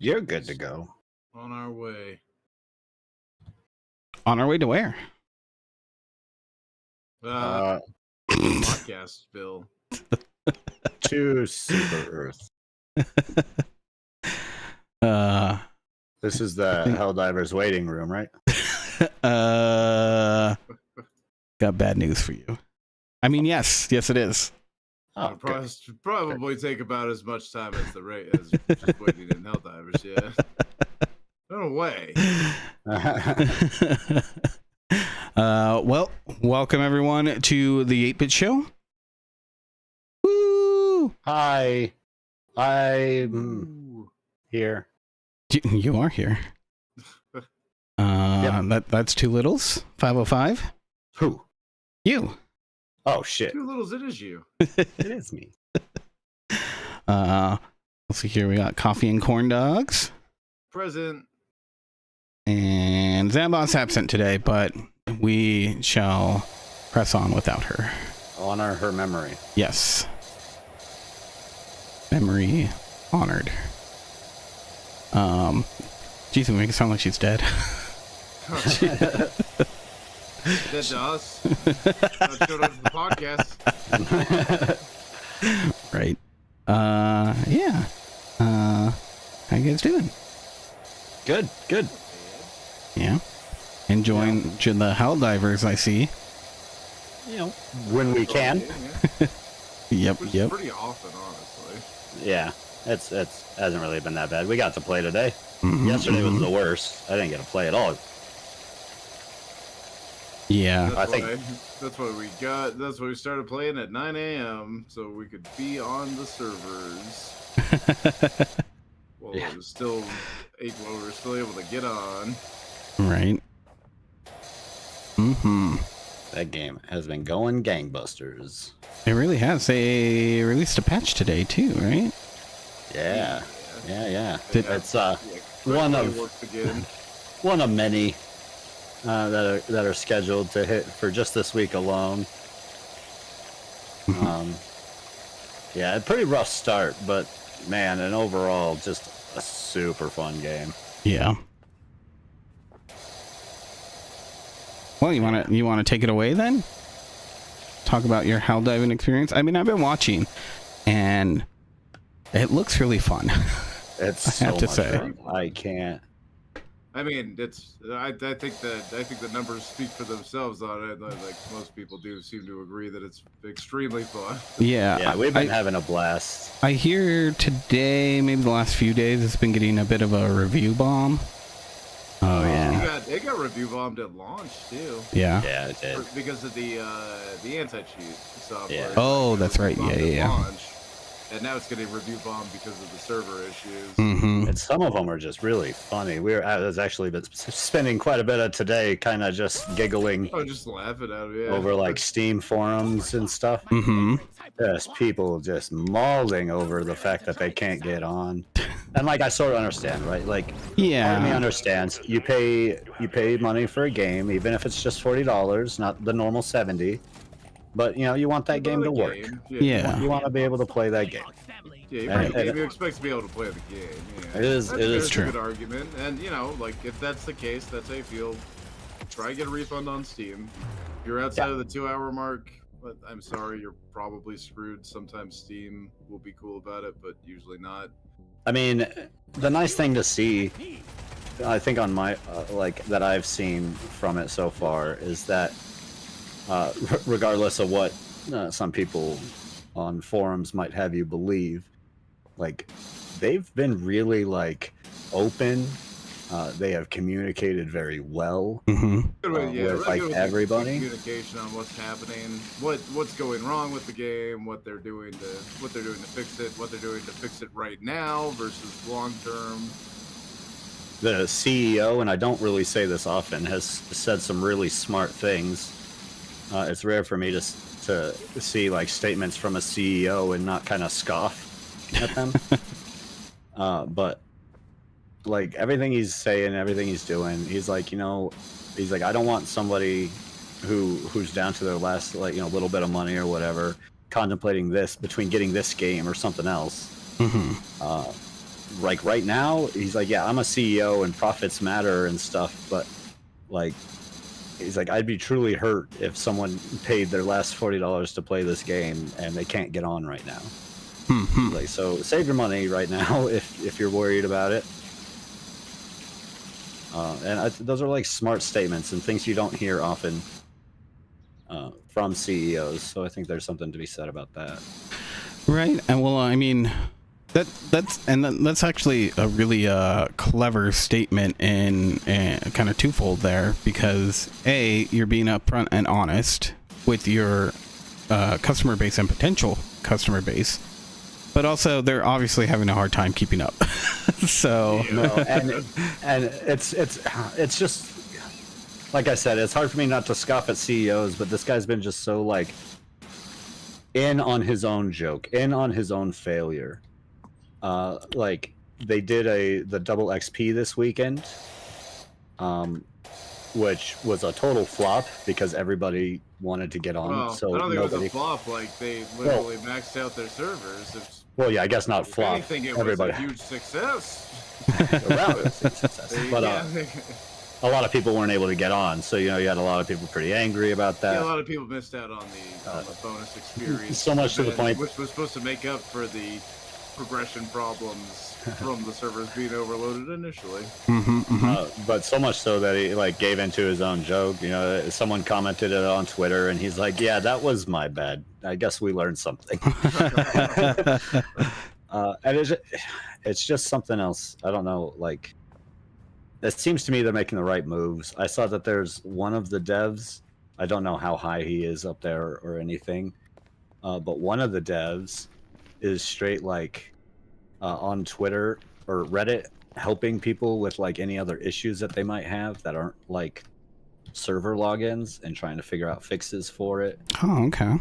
You're good to go. On our way. On our way to where? Podcast, Bill. To Super Earth. This is the Helldivers waiting room, right? Got bad news for you. I mean, yes, it is. It'll probably take about as much time as as just waiting in Helldivers, yeah. No way. Well, welcome everyone to the 8-Bit Show. Woo! Hi. I'm here. You are here. Yep. That's two littles. 505. Who? You. Oh shit. Two littles, it is you. It is me. Let's see here. We got CoffeeAndCorndogs. Present. And Xambot's absent today, but we shall press on without her. Honor her memory. Yes. Memory honored. Geez, we make it sound like she's dead. Dead to us. Not showed up to the podcast. Right. Yeah. How you guys doing? Good. Yeah. Enjoying the Helldivers, I see. You know, when we can. Yep. Which is pretty often, honestly. Yeah. It's hasn't really been that bad. We got to play today. Mm-hmm, Yesterday was the worst. I didn't get to play at all. Yeah. That's why we started playing at 9 a.m. so we could be on the servers. Well, it was still 8 while we were still able to get on. Right. Mm-hmm. That game has been going gangbusters. It really has. They released a patch today too, right? Yeah. It's one of many that are scheduled to hit for just this week alone. Yeah, a pretty rough start, but man, and overall just a super fun game. Yeah. Well, you wanna take it away then? Talk about your Helldiving experience. I mean, I've been watching, and it looks really fun. It's I have to say. fun. I can't. I mean, I think the numbers speak for themselves on it. Like most people do seem to agree that it's extremely fun. Yeah, we've been having a blast. I hear today, maybe the last few days, it's been getting a bit of a review bomb. Oh yeah, it got review bombed at launch too. Yeah, it did. Because of the anti-cheat software. Yeah. Oh, that's right. Yeah. Launch, and now it's getting review bombed because of the server issues. Mm-hmm. And some of them are just really funny. I was actually spending quite a bit of today kind of just giggling. Oh, just laughing at it, over like Steam forums and stuff. Mm-hmm. Just people just mauling over the fact that they can't get on. And like I sort of understand, right? Like, yeah, part of me understands. You pay money for a game, even if it's just $40, not the normal $70. But you know, you want that game to work. Yeah. You want to be able to play that game. Yeah, you expect to be able to play the game. Yeah. It is true. A good argument, and you know, like if that's the case, that's how you feel. Try and get a refund on Steam. If you're outside of the 2-hour mark, but I'm sorry, you're probably screwed. Sometimes Steam will be cool about it, but usually not. I mean, the nice thing to see, I think on my that I've seen from it so far is that regardless of what some people on forums might have you believe, like they've been really like open. They have communicated very well with like everybody. Communication on what's happening, what's going wrong with the game, what they're doing to fix it, what they're doing to fix it right now versus long term. The CEO, and I don't really say this often, has said some really smart things. It's rare for me to see like statements from a CEO and not kind of scoff at them. But like everything he's saying, everything he's doing, he's like, you know, he's like, I don't want somebody who's down to their last little bit of money or whatever, contemplating this between getting this game or something else. like right now, he's like, yeah, I'm a CEO and profits matter and stuff, but like, he's like, I'd be truly hurt if someone paid their last $40 to play this game and they can't get on right now. Like, so save your money right now if you're worried about it. Those are like smart statements and things you don't hear often from CEOs. So I think there's something to be said about that. Right. And well, I mean, that's actually a really clever statement and kind of twofold there, because A, you're being upfront and honest with your customer base and potential customer base, but also they're obviously having a hard time keeping up. So no, and it's just like I said, it's hard for me not to scoff at CEOs, but this guy's been just so like in on his own joke, in on his own failure. Like they did the double XP this weekend, which was a total flop because everybody wanted to get on. Well, so I don't think nobody... it was a flop. Like they literally maxed out their servers. Well, yeah, I guess not flop. I think it everybody... was a huge success. Around it was a success. But a lot of people weren't able to get on, so you had a lot of people pretty angry about that. Yeah, a lot of people missed out on the bonus experience. So much to the point, which was supposed to make up for the progression problems from the servers being overloaded initially. But so much so that he like gave into his own joke. Someone commented it on Twitter, and he's like, "Yeah, that was my bad. I guess we learned something." And it's just something else. I don't know. Like, it seems to me they're making the right moves. I saw that there's one of the devs. I don't know how high he is up there or anything, but one of the devs is straight like on Twitter or Reddit helping people with like any other issues that they might have that aren't like server logins and trying to figure out fixes for it. Oh, okay.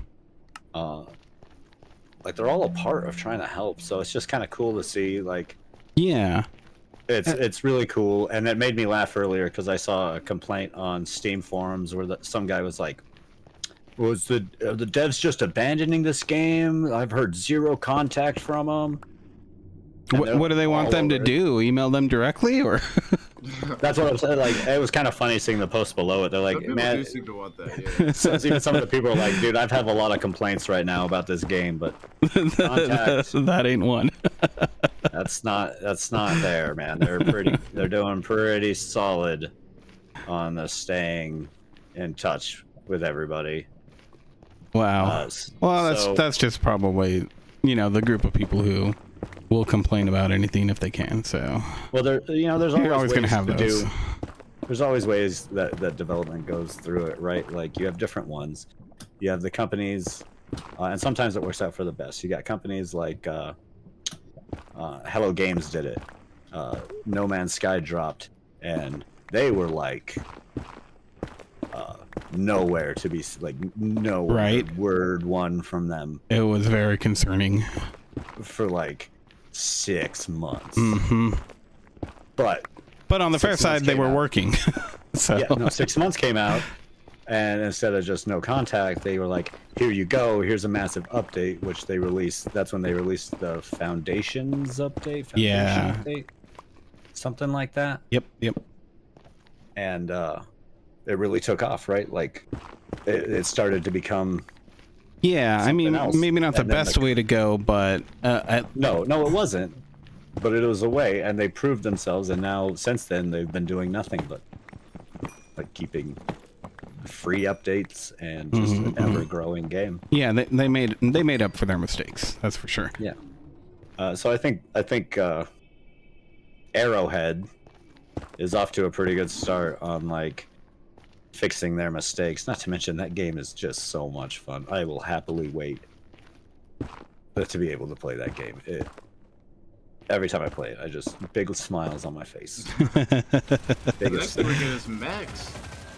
Like they're all a part of trying to help, so it's just kind of cool to see. Like, yeah, it's really cool, and it made me laugh earlier because I saw a complaint on Steam forums where some guy was like, "Was the devs just abandoning this game? I've heard zero contact from them." What do they want them to do? Email them directly, or? That's what I'm saying. Like, it was kind of funny seeing the post below it. They're like, "Man," do seem to want that. Yeah. So even some of the people are like, "Dude, I've had a lot of complaints right now about this game, but contact, that ain't one." that's not there, man. They're doing pretty solid on the staying in touch with everybody." Wow. Well, that's just probably the group of people who will complain about anything if they can. So there's always going to have those. There's always ways that development goes through it, right? Like you have different ones. You have the companies, and sometimes it works out for the best. You got companies like Hello Games did it. No Man's Sky dropped, and they were like nowhere to be, like no word one from them. It was very concerning for like 6 months. But on the fair side, they were working. So yeah, no, 6 months came out, and instead of just no contact, they were like, "Here you go. Here's a massive update," which they released. That's when they released the Foundations update. Update, something like that. Yep. And it really took off, right? Like it started to become. Yeah, I mean, else. Maybe not the best way to go, but no, it wasn't. But it was a way, and they proved themselves, and now since then they've been doing nothing but like keeping free updates and just an ever-growing game. Yeah, they made up for their mistakes. That's for sure. Yeah. So I think Arrowhead is off to a pretty good start on like fixing their mistakes. Not to mention that game is just so much fun. I will happily wait to be able to play that game. Every time I play it, I just big smiles on my face. The next thing we get is mechs.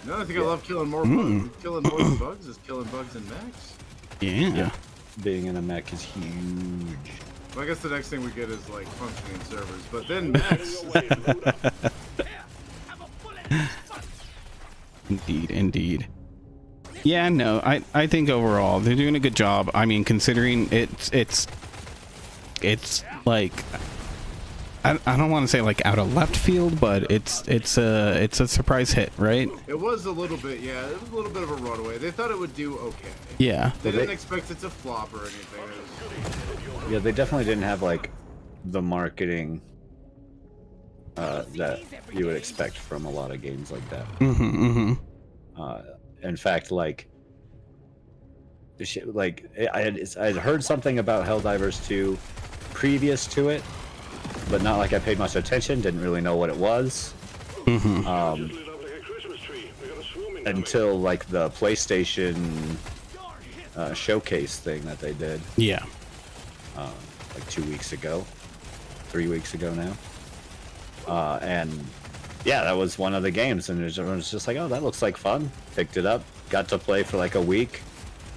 Another thing I love killing more bugs. Killing more than bugs is killing bugs in mechs. Yeah. Being in a mech is huge. Well, I guess the next thing we get is like functioning servers, but then mechs. Indeed. Yeah, no, I think overall they're doing a good job. I mean, considering it's like I don't want to say like out of left field, but it's a surprise hit, right? It was a little bit, yeah. It was a little bit of a runaway. They thought it would do okay. Yeah. They didn't expect it to flop or anything. Yeah, they definitely didn't have like the marketing that you would expect from a lot of games like that. In fact, like I had heard something about Helldivers 2 previous to it, but not like I paid much attention. Didn't really know what it was until like the PlayStation showcase thing that they did. Yeah. Like 2 weeks ago, 3 weeks ago now. And yeah, that was one of the games, and everyone was just like, "Oh, that looks like fun." Picked it up, got to play for like a week,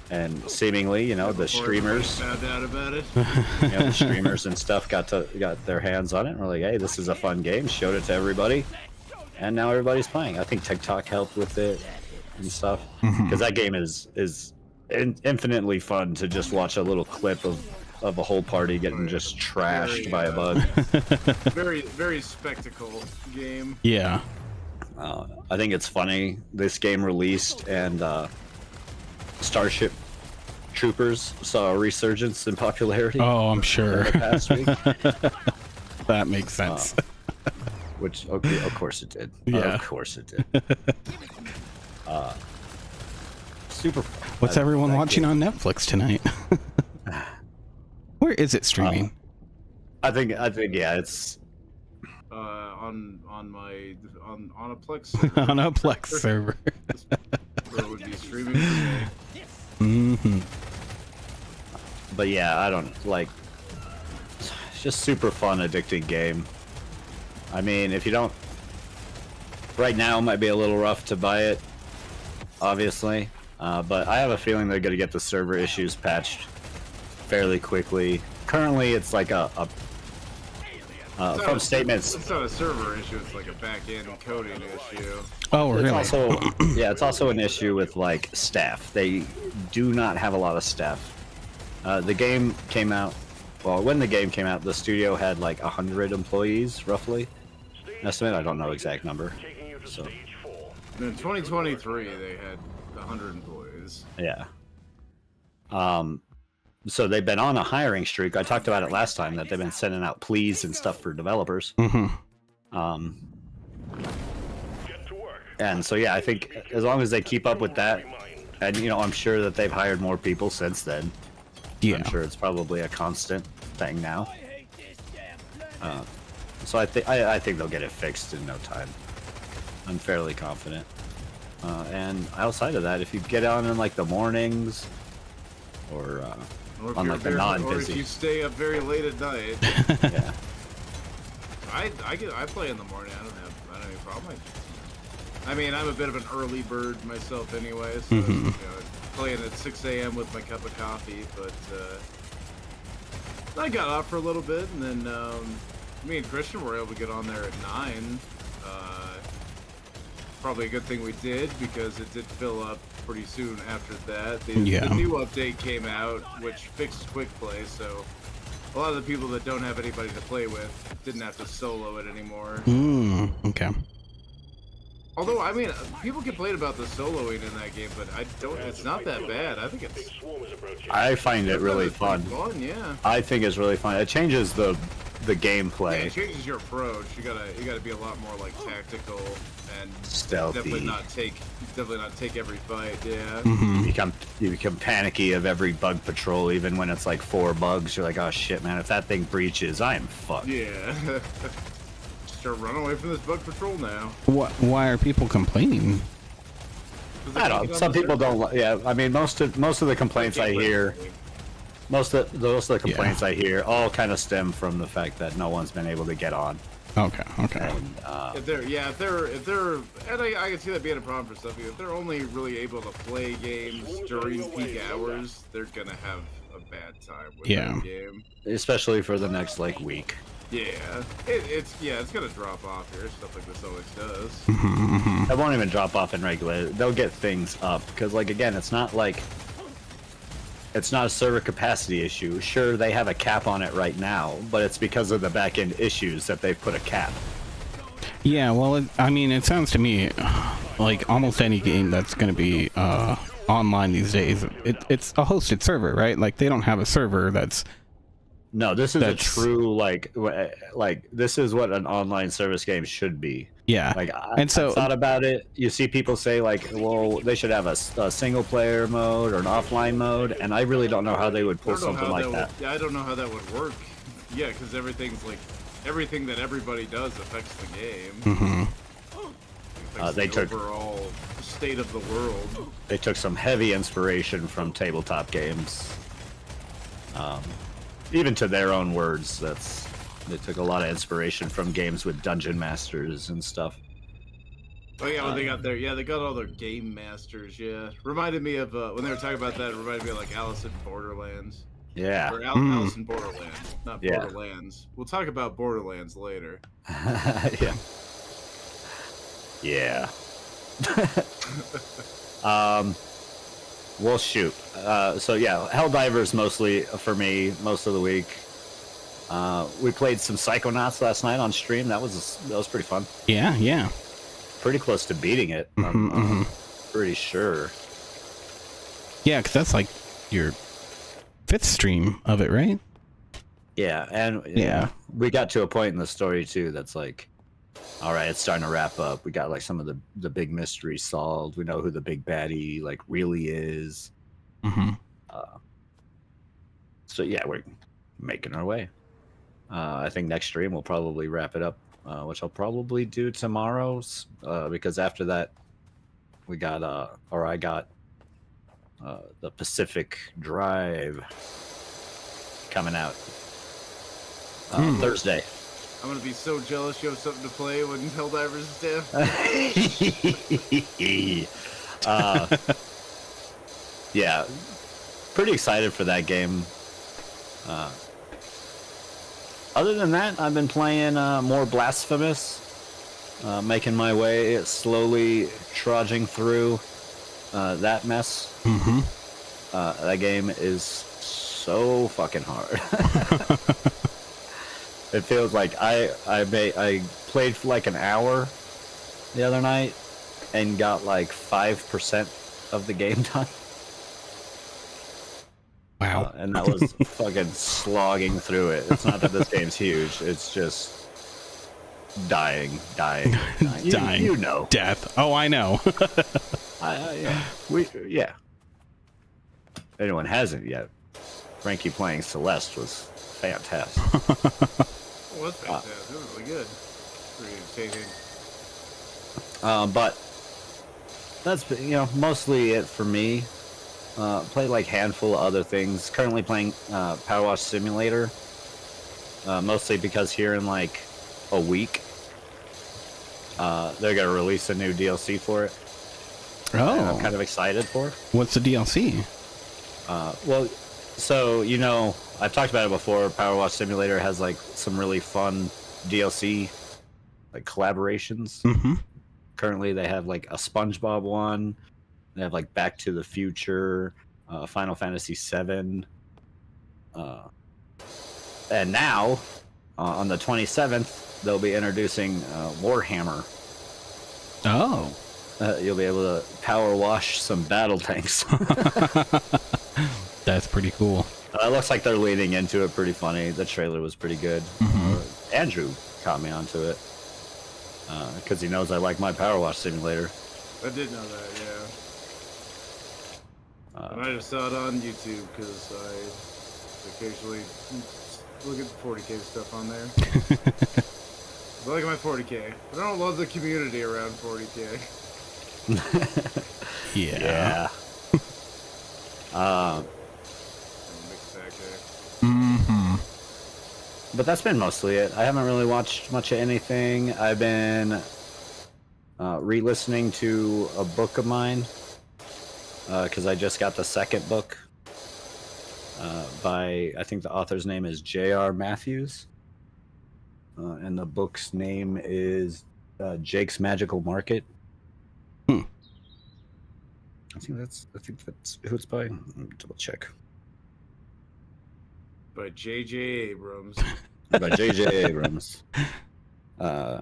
and seemingly, you know, the streamers found out about it. You know, the streamers and stuff got their hands on it, and were like, "Hey, this is a fun game." Showed it to everybody, and now everybody's playing. I think TikTok helped with it and stuff, because that game is infinitely fun to just watch a little clip of a whole party getting just trashed by a bug. Very, very spectacle game. Yeah. I think it's funny. This game released, and Starship Troopers saw a resurgence in popularity. Oh, I'm sure. The past week. That makes sense. Which, okay, of course it did. Yeah. Of course it did. Super fun. What's everyone watching on Netflix tonight? Where is it streaming? I think yeah, it's on a Plex server. On a Plex server. Where it would be streaming today. But yeah, I don't like. It's just super fun, addicting game. I mean, if you don't, right now it might be a little rough to buy it, obviously. But I have a feeling they're going to get the server issues patched fairly quickly. Currently, it's like from statements. It's not a server issue. It's like a back-end coding issue. Oh, really? It's also, yeah, it's also an issue with like staff. They do not have a lot of staff. The game came out. Well, when the game came out, the studio had like 100 employees, roughly. Estimate. I don't know exact number. So. In 2023, they had 100 employees. Yeah. So they've been on a hiring streak. I talked about it last time that they've been sending out pleas and stuff for developers. And so yeah, I think as long as they keep up with that, and you know, I'm sure that they've hired more people since then. Yeah. I'm sure it's probably a constant thing now. So I think they'll get it fixed in no time. I'm fairly confident. And outside of that, if you get on in like the mornings, or on like the non-busy, or if you stay up very late at night. Yeah. I play in the morning. I don't have any problem. I mean, I'm a bit of an early bird myself anyway, so you know, playing at 6 a.m. with my cup of coffee. But I got off for a little bit, and then me and Christian were able to get on there at 9. Probably a good thing we did, because it did fill up pretty soon after that. The new update came out, which fixed quick play, so a lot of the people that don't have anybody to play with didn't have to solo it anymore. Okay. Although, I mean, people complain about the soloing in that game, but it's not that bad. I think it's... I find it really fun. Yeah. I think it's really fun. It changes the gameplay. Yeah, it changes your approach. You gotta be a lot more like tactical and stealthy. Definitely not take every fight. Yeah. You become panicky of every bug patrol, even when it's like 4 bugs. You're like, oh shit, man! If that thing breaches, I am fucked. Yeah. Start running away from this bug patrol now. Why are people complaining? I don't know. Some people don't. Yeah, I mean, most of the complaints I hear. Most of the complaints I hear all kind of stem from the fact that no one's been able to get on. Okay. And, if they're, and I can see that being a problem for some people. If they're only really able to play games during peak hours, they're gonna have a bad time with that game. Especially for the next like week. Yeah, it's gonna drop off here. Stuff like this always does. It won't even drop off in regular. They'll get things up because, like, again, it's not like it's not a server capacity issue. Sure, they have a cap on it right now, but it's because of the back-end issues that they've put a cap. Yeah, well, I mean, it sounds to me like almost any game that's going to be online these days, it's a hosted server, right? Like, they don't have a server that's... No, this is a true, like this is what an online service game should be. Yeah. Like, And so, I thought about it. You see people say, like, well, they should have a single-player mode or an offline mode, and I really don't know how they would pull something like that. Yeah, I don't know how that would work. Yeah, because everything that everybody does affects the game. They the took overall state of the world. They took some heavy inspiration from tabletop games. Even to their own words, they took a lot of inspiration from games with dungeon masters and stuff. Oh yeah, when they got all their game masters. Yeah, reminded me of when they were talking about that. It reminded me of like Alice in Borderlands. Yeah. Or Alice in Borderland, not Borderlands. We'll talk about Borderlands later. Yeah. Yeah. Well, shoot. So yeah, Helldivers mostly for me most of the week. We played some Psychonauts last night on stream. That was pretty fun. Yeah, yeah. Pretty close to beating it. Pretty sure. Yeah, because that's like your 5th stream of it, right? Yeah, and we got to a point in the story too that's like, all right, it's starting to wrap up. We got like some of the big mysteries solved. We know who the big baddie like really is. So yeah, we're making our way. I think next stream we'll probably wrap it up, which I'll probably do tomorrow's because after that we got I got the Pacific Drive coming out Thursday. I'm gonna be so jealous you have something to play when Helldivers is down. Yeah, pretty excited for that game. Other than that, I've been playing more Blasphemous, making my way slowly trudging through that mess. That game is so fucking hard. It feels like I played for like an hour the other night and got like 5% of the game done. Wow. And that was fucking slogging through it. It's not that this game's huge. It's just dying. You know. Death. Oh, I know. Yeah. If anyone hasn't yet, Frankie playing Celeste was fantastic. It was fantastic. It was really good. Pretty entertaining. But that's mostly it for me. Played like handful of other things. Currently playing Power Wash Simulator. Mostly because here in like a week, they're gonna release a new DLC for it. Oh, I'm kind of excited for. What's the DLC? Well, so I've talked about it before. Power Wash Simulator has like some really fun DLC, like collaborations. Currently, they have like a SpongeBob one. They have like Back to the Future, Final Fantasy VII, and now on the 27th they'll be introducing Warhammer. Oh, you'll be able to power wash some battle tanks. That's pretty cool. It looks like they're leaning into it pretty funny. The trailer was pretty good. Andrew caught me onto it because he knows I like my Power Wash Simulator. I did know that, yeah. And I just saw it on YouTube because I occasionally look at 40K stuff on there. I like my 40K. I don't love the community around 40K. Yeah. But that's been mostly it. I haven't really watched much of anything. I've been re-listening to a book of mine because I just got the second book by, I think the author's name is J.R. Matthews. And the book's name is Jake's Magical Market. I think that's who it's by. Let me double check. by J.J. Abrams. By J.J. Abrams. I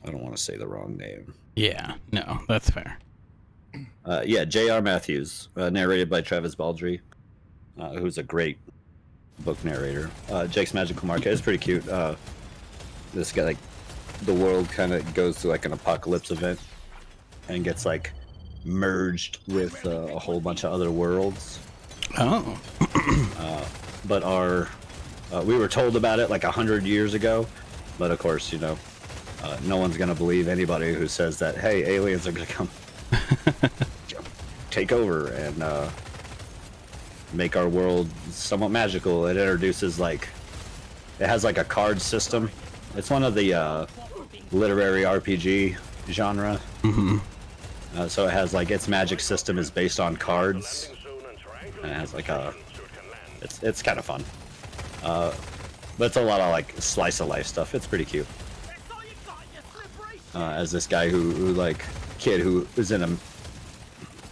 don't want to say the wrong name. Yeah, no, that's fair. Yeah, J.R. Matthews, narrated by Travis Baldry, who's a great book narrator. Jake's Magical Market is pretty cute. This guy, like, the world kind of goes through like an apocalypse event and gets like merged with a whole bunch of other worlds. Oh. But we were told about it like 100 years ago, but of course, you know, no one's gonna believe anybody who says that, hey, aliens are gonna come take over and make our world somewhat magical. It introduces like, it has like a card system. It's one of the literary RPG genre. So it has like, its magic system is based on cards, and it has like it's kind of fun. But it's a lot of like slice of life stuff. It's pretty cute. As this guy who like kid who is in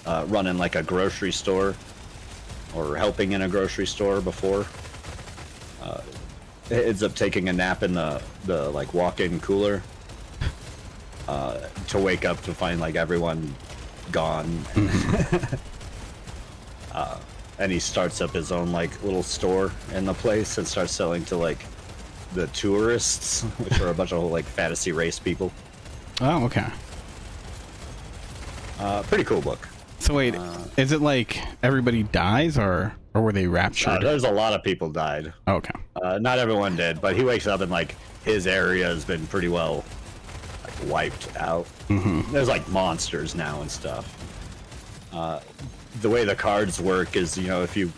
a running like a grocery store or helping in a grocery store before, ends up taking a nap in the like walk-in cooler to wake up to find like everyone gone. And he starts up his own like little store in the place and starts selling to like the tourists, which are a bunch of like fantasy race people. Oh, okay. Pretty cool book. So wait, is it like everybody dies, or were they raptured? There's a lot of people died. Oh, okay. Not everyone did, but he wakes up and like his area has been pretty well like wiped out. There's like monsters now and stuff. The way the cards work is, you know, if you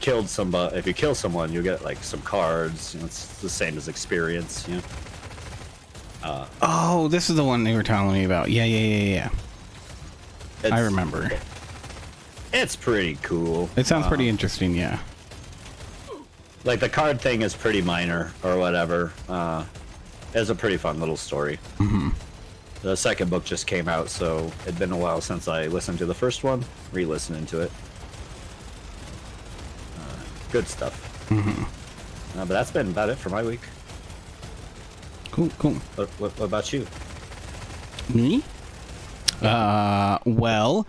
kill someone, you get like some cards. You know, it's the same as experience. You know. Oh, this is the one they were telling me about. Yeah. I remember. It's pretty cool. It sounds pretty interesting, yeah. Like the card thing is pretty minor or whatever. It's a pretty fun little story. The second book just came out, so it'd been a while since I listened to the first one. Re-listening to it. Good stuff. But that's been about it for my week. Cool. What about you? Me? Well,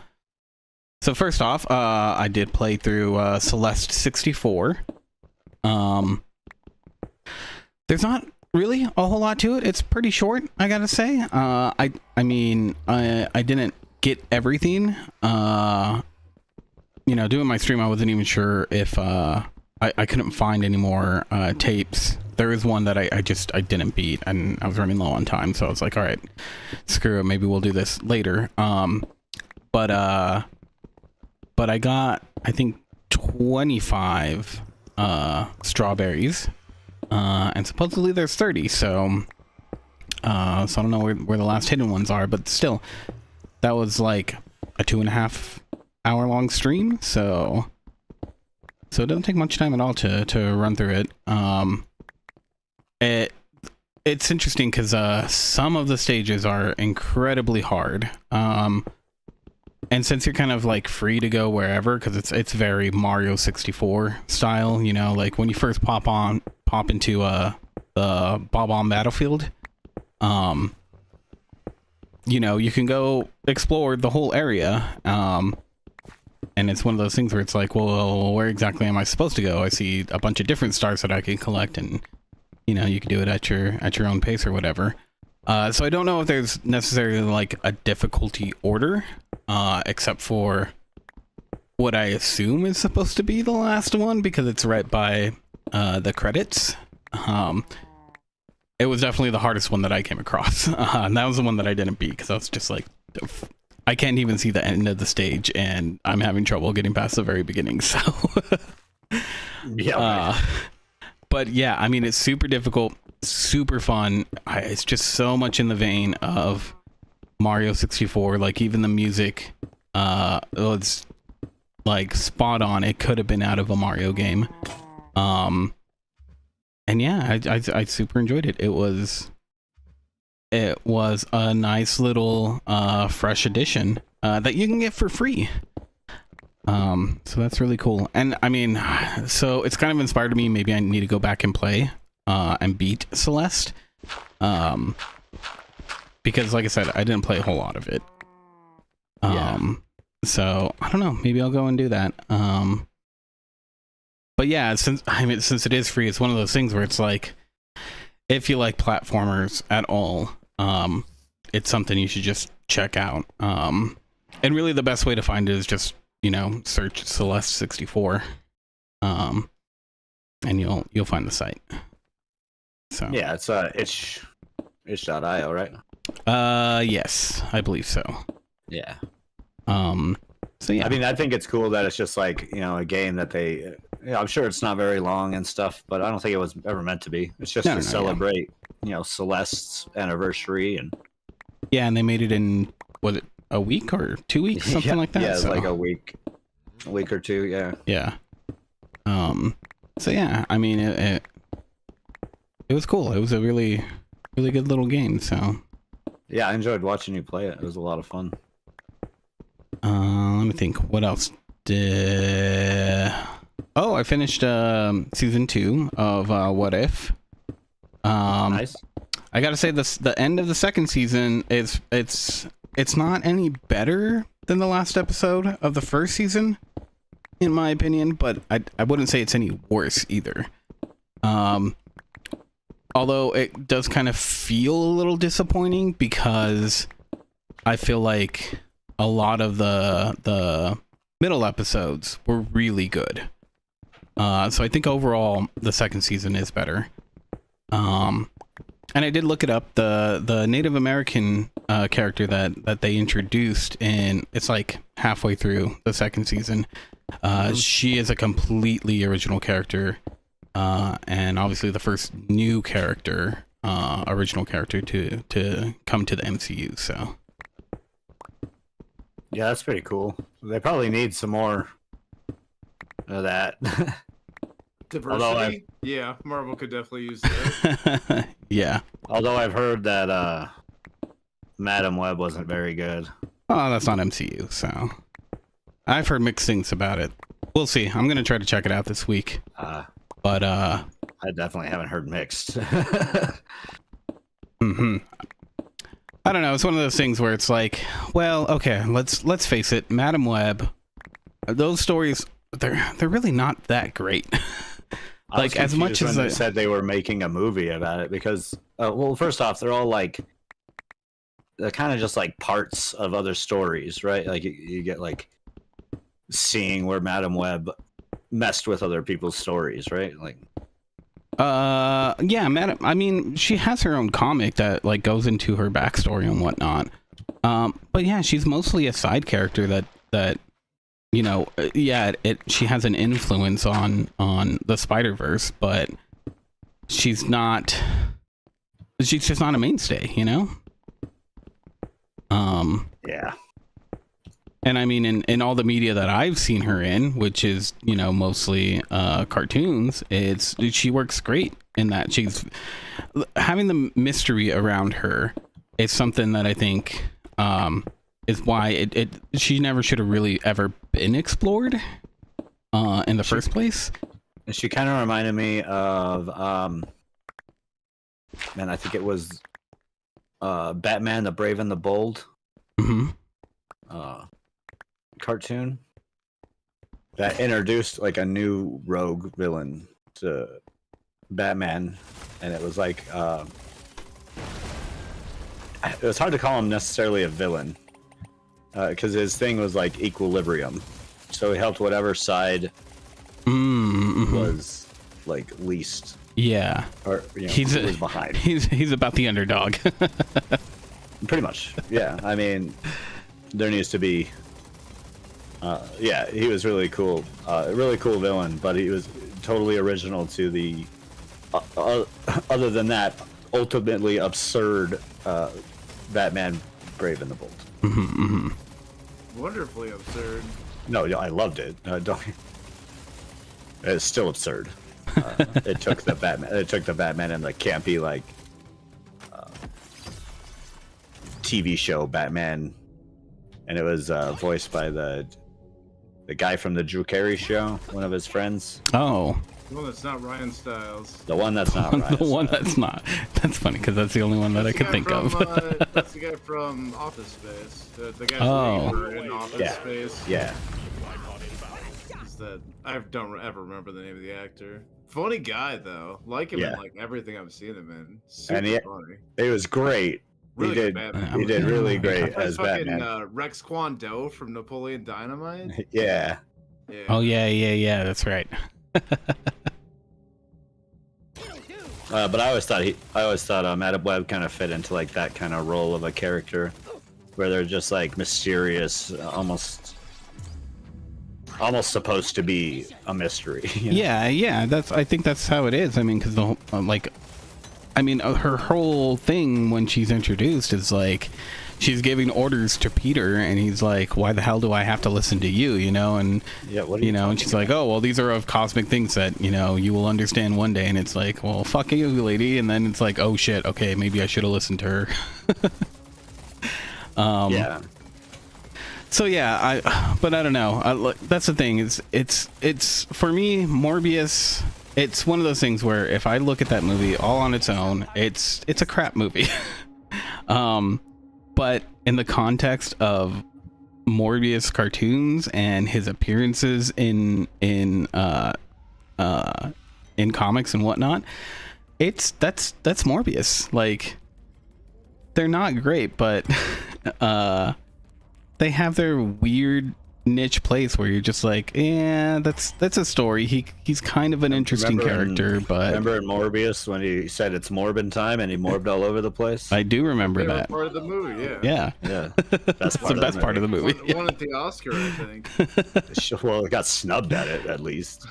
so first off, I did play through Celeste 64. There's not really a whole lot to it. It's pretty short, I gotta say. I mean, I didn't get everything. You know, doing my stream, I wasn't even sure if I couldn't find any more tapes. There is one that I didn't beat, and I was running low on time, so I was like, all right, screw it, maybe we'll do this later. But I got, I think, 25 strawberries, and supposedly there's 30, so I don't know where the last hidden ones are, but still, that was like a 2.5 hour long stream, so it doesn't take much time at all to run through it. It's interesting because some of the stages are incredibly hard, and since you're kind of like free to go wherever, because it's very Mario 64 style, you know, like when you first pop into the Bob-omb Battlefield, you know, you can go explore the whole area, and it's one of those things where it's like, well, where exactly am I supposed to go? I see a bunch of different stars that I can collect, and you know, you can do it at your own pace or whatever. So I don't know if there's necessarily like a difficulty order, except for what I assume is supposed to be the last one because it's right by the credits. It was definitely the hardest one that I came across, and that was the one that I didn't beat because I was just like, I can't even see the end of the stage, and I'm having trouble getting past the very beginning. So, Yeah. But yeah, I mean, it's super difficult, super fun. It's just so much in the vein of Mario 64. Like even the music, was like spot on. It could have been out of a Mario game. And yeah, I super enjoyed it. It was a nice little fresh addition that you can get for free. So that's really cool. And I mean, so it's kind of inspired me. Maybe I need to go back and play and beat Celeste. Because like I said, I didn't play a whole lot of it. So I don't know, maybe I'll go and do that. But yeah, since it is free, it's one of those things where it's like, if you like platformers at all, it's something you should just check out. And really the best way to find it is just, search Celeste 64. And you'll find the site. So yeah, it's itch.io, right? Yes, I believe so. Yeah. So yeah, I mean, I think it's cool that it's just like, a game that they, I'm sure it's not very long and stuff, but I don't think it was ever meant to be. It's just to celebrate, Celeste's anniversary. And yeah, and they made it in, was it a week or 2 weeks, something like that? Yeah, so, like a week or two. Yeah. Yeah. So yeah, I mean, it was cool. It was a really, really good little game. So yeah, I enjoyed watching you play it. It was a lot of fun. Let me think. What else did? Oh, I finished season 2 of What If. Nice. I gotta say, the end of the second season is it's not any better than the last episode of the first season, in my opinion. But I wouldn't say it's any worse either. Although it does kind of feel a little disappointing because I feel like a lot of the middle episodes were really good. So I think overall the second season is better. And I did look it up. The Native American character that they introduced it's like halfway through the second season. She is a completely original character. And obviously the first new character, original character to come to the MCU. So yeah, that's pretty cool. They probably need some more of that. Diversity? Yeah, Marvel could definitely use that. yeah. Although I've heard that Madam Web wasn't very good. Oh, that's not MCU, so I've heard mixed things about it. We'll see. I'm gonna try to check it out this week. But I definitely haven't heard mixed. I don't know. It's one of those things where it's like, well, okay, let's face it. Madam Web, those stories, they're really not that great. Like as much as they said they were making a movie about it because, well, first off, they're all like, they're kind of just like parts of other stories, right? Like you get like seeing where Madam Web messed with other people's stories, right? Like yeah, Madam, I mean, she has her own comic that like goes into her backstory and whatnot. But yeah, she's mostly a side character that she has an influence on the Spider-Verse, but she's just not a mainstay, yeah. And I mean, in all the media that I've seen her in, which is, mostly cartoons, she works great in that. She's having the mystery around her is something that I think is why she never should have really ever been explored in the first place. She kind of reminded me of man, I think it was Batman the Brave and the Bold. Mm-hmm. Cartoon that introduced like a new rogue villain to Batman, and it was like it was hard to call him necessarily a villain because his thing was like equilibrium, so he helped whatever side was like least, or who was behind. He's about the underdog. Pretty much, yeah. I mean, there needs to be he was really cool villain, but he was totally original to the other than that ultimately absurd Batman Brave and the Bold. Wonderfully absurd. No, I loved it. It's still absurd. It took the Batman and the campy like TV show Batman, and it was voiced by the The guy from the Drew Carey show, one of his friends. Oh. The one that's not Ryan Stiles. The one that's not Ryan The one Stiles. that's not. That's funny because that's the only one that I That's the could guy think from, of. that's the guy from Office Space. The guy Oh. in Office Yeah. Space. Yeah. Is that I don't ever remember the name of the actor. Funny guy though. Like him in Yeah. like everything I've seen him in. Super And he- funny. It was great. Really he did. good Batman. He did really great That's as fucking Batman. Rex Kwon Do from Napoleon Dynamite. Yeah. Yeah. Oh yeah, that's right. But I always thought Adam Webb kind of fit into like that kind of role of a character, where they're just like mysterious, almost supposed to be a mystery. You know? Yeah. I think that's how it is. I mean, because the whole, her whole thing when she's introduced is like she's giving orders to Peter, and he's like, "Why the hell do I have to listen to you?" You know, and Yeah. What are you and she's like, "Oh, well, these are of cosmic things that you will understand one day." And it's like, "Well, fuck you, lady." And then it's like, "Oh shit, okay, maybe I should have listened to her." Yeah. So yeah, but I don't know. That's the thing. It's for me, Morbius. It's one of those things where if I look at that movie all on its own, it's a crap movie. But in the context of Morbius cartoons and his appearances in comics and whatnot, that's Morbius. Like, they're not great, but they have their weird niche place where you're just like, yeah, that's a story. He's kind of an interesting character, but remember in Morbius when he said it's Morbin time and he morbed all over the place? I do remember Favorite that. part of the movie, yeah. Yeah, Yeah. that's the best part of the movie. Won at the Oscar, I think. Well, it got snubbed at it at least.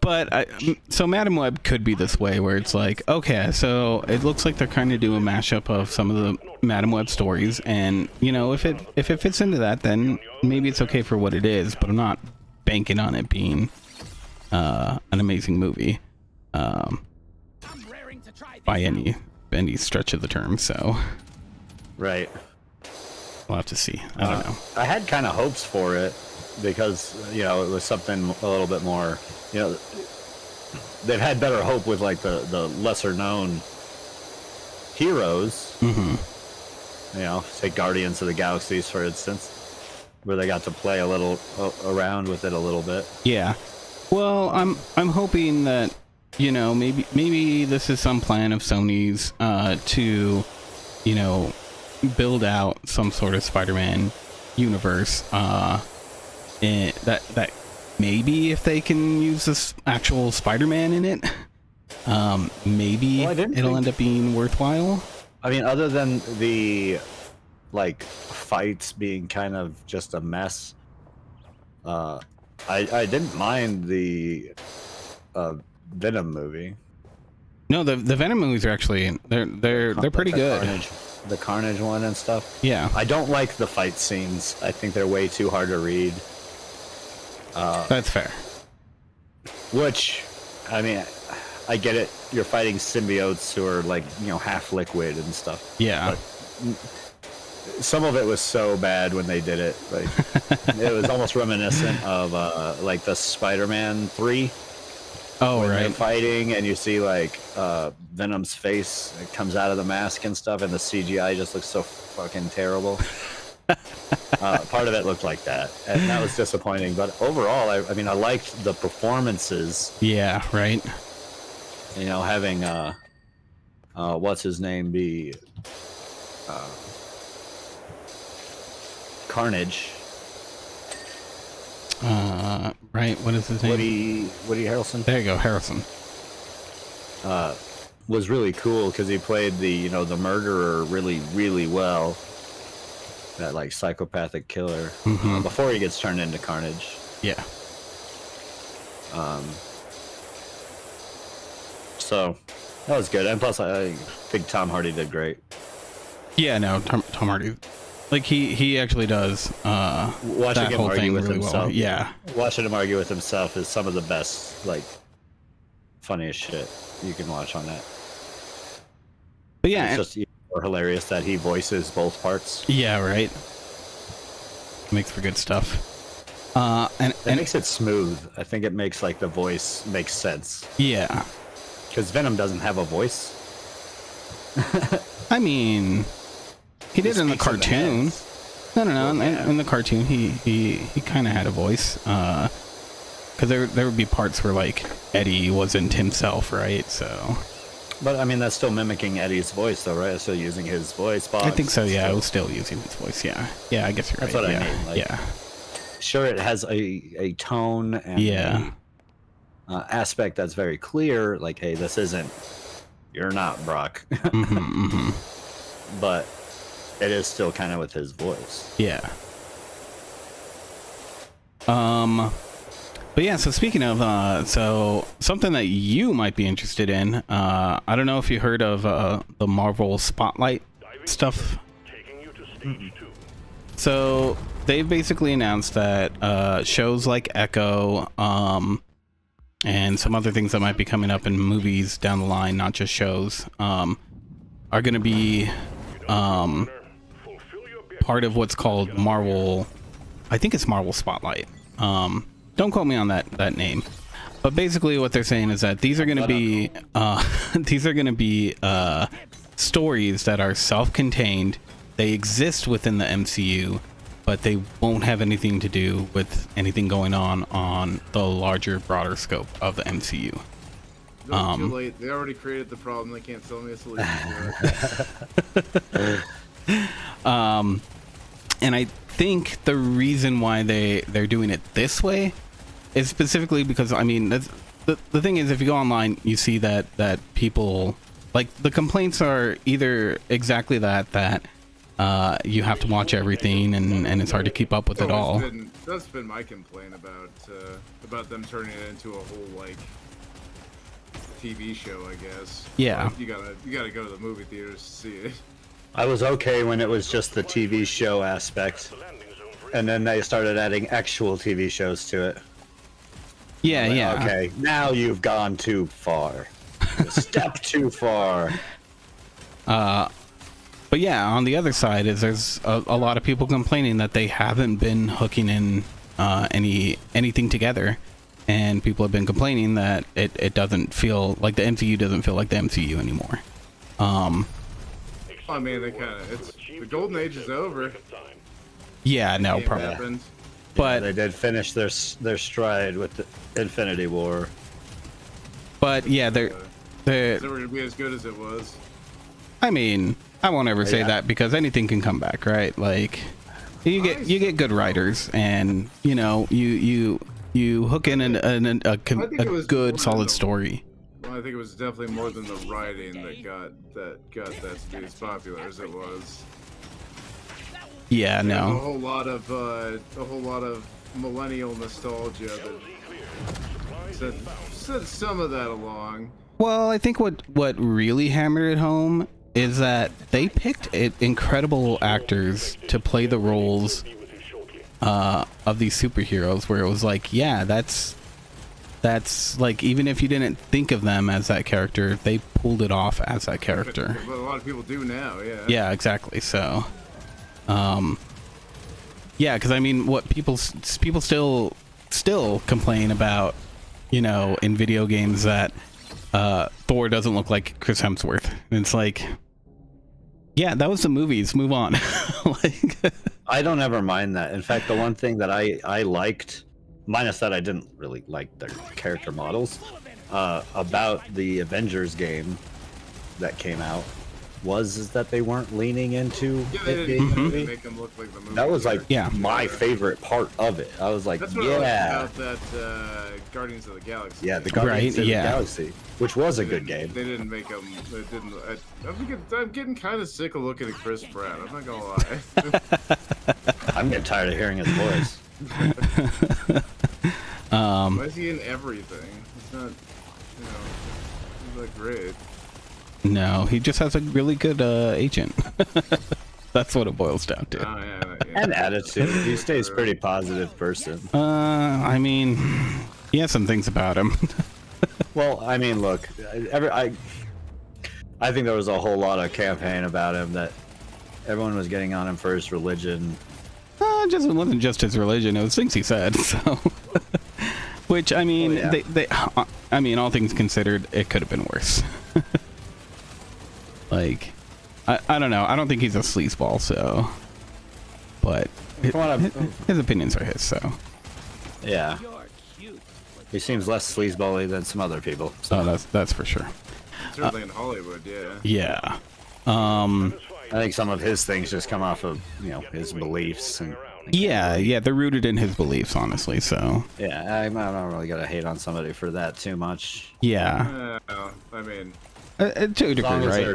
But so Madam Web could be this way where it's like, okay, so it looks like they're kind of doing a mashup of some of the Madam Web stories, and if it fits into that, then maybe it's okay for what it is. But I'm not banking on it being an amazing movie by any stretch of the term. So Right. we'll have to see. I don't know. I had kind of hopes for it because it was something a little bit more. They've had better hope with like the lesser known heroes. Mm-hmm. Say Guardians of the Galaxies, for instance, where they got to play a little around with it a little bit. Yeah. Well, I'm hoping that maybe this is some plan of Sony's to build out some sort of Spider-Man universe that maybe if they can use this actual Spider-Man in it, maybe it'll end up being worthwhile. I mean, other than the fights being kind of just a mess, I didn't mind the Venom movie. No, the Venom movies are actually they're pretty good. The Carnage one and stuff. Yeah, I don't like the fight scenes. I think they're way too hard to read. that's fair. Which, I mean, I get it. You're fighting symbiotes who are half liquid and stuff. Yeah. But some of it was so bad when they did it. Like, it was almost reminiscent of the Spider-Man 3. Oh, when they're right. fighting and you see Venom's face, it comes out of the mask and stuff, and the CGI just looks so fucking terrible. Part of it looked like that, and that was disappointing. But overall, I mean, I liked the performances. Yeah, right. Having what's his name be Carnage. Right. What is his name? Woody Harrelson. There you go, Harrison. Was really cool because he played the murderer really, really well. That psychopathic killer before he gets turned into Carnage. Yeah. So that was good, and plus I think Tom Hardy did great. Yeah, no, Tom Hardy, he actually does. Watching that him whole argue thing with really himself. well. Yeah. Watching him argue with himself is some of the best, funniest shit you can watch on that. But yeah, It's just even more hilarious that he voices both parts. yeah, right. Makes for good stuff. and It makes it smooth. I think it makes like the voice makes sense. yeah. Because Venom doesn't have a voice. I mean, he did in the speaks in the cartoon. heads. No. Well, yeah. In the cartoon, he kind of had a voice. Because there would be parts where like Eddie wasn't himself, right? So. But I mean, that's still mimicking Eddie's voice, though, right? It's still using his voice box. I think so. Yeah, I Still- was still using his voice. Yeah. Yeah, I guess you're right. That's what I yeah. mean, like- yeah. Sure, it has a tone and Yeah. aspect that's very clear. Like, hey, this isn't. You're not Brock, but it is still kind of with his voice. Yeah. But yeah, so speaking of, so something that you might be interested in, I don't know if you heard of the Marvel Spotlight stuff. So they've basically announced that shows like Echo, and some other things that might be coming up in movies down the line, not just shows, are going to be part of what's called Marvel. I think it's Marvel Spotlight. Don't quote me on that name, but basically what they're saying is that these are going to be stories that are self-contained. They exist within the MCU, but they won't have anything to do with anything going on the larger, broader scope of the MCU. No, too late. They already created the problem. They can't tell me a solution to it. And I think the reason why they're doing it this way is specifically because, I mean, that's the thing is, if you go online, you see that people, like, the complaints are either exactly that you have to watch everything and it's hard to keep up with it all. That's been my complaint about them turning it into a whole like TV show, I guess. Yeah. Like, you gotta go to the movie theaters to see it. I was okay when it was just the TV show aspect, and then they started adding actual TV shows to it. Yeah, Like, yeah. Okay, now you've gone too far. A step too far. But yeah, on the other side is there's a lot of people complaining that they haven't been hooking in anything together, and people have been complaining that it doesn't feel like the MCU doesn't feel like the MCU anymore. I mean, the golden age is over. Yeah, no, It probably. happened. But They did finish their stride with the Infinity War. but yeah, It's they're never gonna be as good as it was. I mean, I won't ever say Yeah. that because anything can come back, right? Like you get good writers, and you know you hook in a good solid story. Well, I think it was definitely more than the writing that got that to be as popular as it was. Yeah, A no. whole lot of millennial nostalgia that said some of that along. Well, I think what really hammered it home is that they picked incredible actors to play the roles of these superheroes, where it was like, yeah, that's like, even if you didn't think of them as that character, they pulled it off as that character. But a lot of people do now, yeah. Yeah, exactly. So, yeah, because I mean, what people still complain about, you know, in video games that Thor doesn't look like Chris Hemsworth, and it's like, yeah, that was the movies. Move on. Like, I don't ever mind that. In fact, the one thing that I liked, minus that I didn't really like their character models, about the Avengers game that came out is that they weren't leaning into Yeah, it they being a didn't movie. make them look like the movie. That was like Yeah. my favorite part of it. I was like, That's what yeah, I liked about that Guardians of the Galaxy. yeah, the game. Guardians Right, of yeah. the Galaxy, which was a They good didn't- game. They didn't make them. They didn't. I'm getting kind of sick of looking at Chris Pratt. I'm not gonna lie. I'm getting tired of hearing his voice. Why is he in everything? He's not. You know, he's not great. no, he just has a really good agent. That's what it boils down to. Oh yeah. And attitude. He stays pretty positive person. I mean, he has some things about him. Well, I mean, look, I think there was a whole lot of campaign about him that everyone was getting on him for his religion. it wasn't just his religion; it was things he said. So, which I mean, I mean, all things considered, it could have been worse. Like, I don't know. I don't think he's a sleazeball, so. But his opinions are his, so. Yeah. He seems less sleazebally than some other people. So. Oh, that's for sure. Certainly in Hollywood, yeah. Yeah. I think some of his things just come off of, you know, his beliefs. And yeah, they're rooted in his beliefs, honestly, so. yeah, I'm not really gonna hate on somebody for that too much. Yeah. I mean, to a degree, right?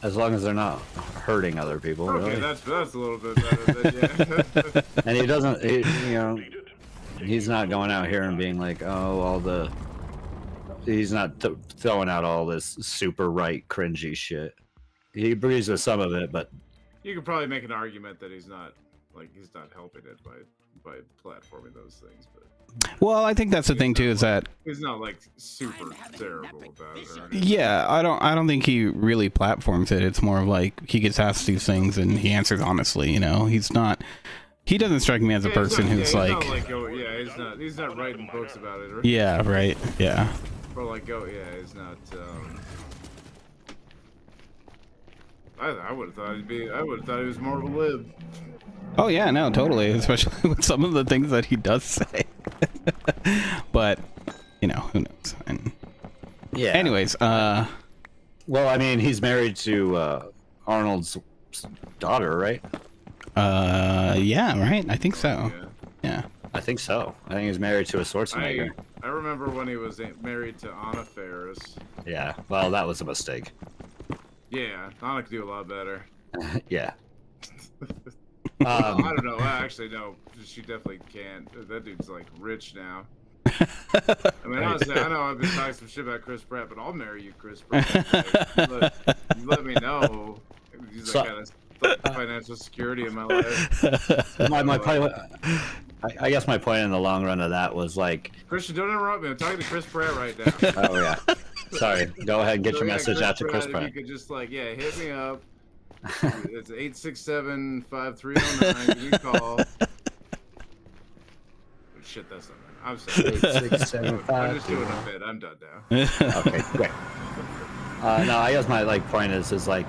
As long as they're not hurting other people. okay, really. that's a little bit better. Yeah. And he doesn't, you know, he's not going out here and being like, oh, he's not throwing out all this super right cringy shit. He agrees with some of it, but You could probably make an argument that he's not helping it by platforming those things, but Well, I think that's the thing too, is that he's not like super terrible about it. Or anything. yeah, I don't think he really platforms it. It's more of like he gets asked these things and he answers honestly. You know, he doesn't strike me as a person who's like, he's not writing books about it. Or, yeah, right, yeah. Or like, he's not. I would have thought he was more of a lib. Oh yeah, no, totally, especially with some of the things that he does say. But you know, who knows? And yeah. anyways, well, I mean, he's married to Arnold's daughter, right? Yeah, right. I think so. Yeah. I think so. I think he's married to a Schwarzenegger. I remember when he was married to Anna Faris. Yeah. Well, that was a mistake. Yeah, Anna could do a lot better. Yeah. I don't know. Actually, no. She definitely can't. That dude's like rich now. I mean, honestly, I know I've been talking some shit about Chris Pratt, but I'll marry you, Chris Pratt. Like, let me know. He's like got a financial security in my life. My point, I guess my point in the long run of that was like, Christian, don't interrupt me. I'm talking to Chris Pratt right now. oh yeah. Sorry. Go ahead and get your message out to Chris Pratt. If you could just like, hit me up. It's 867-5309. Give me a call. Shit, that's not right. I'm sorry. 867-5309. I'm just doing a bit. I'm done now. Okay, great. No, I guess my point is like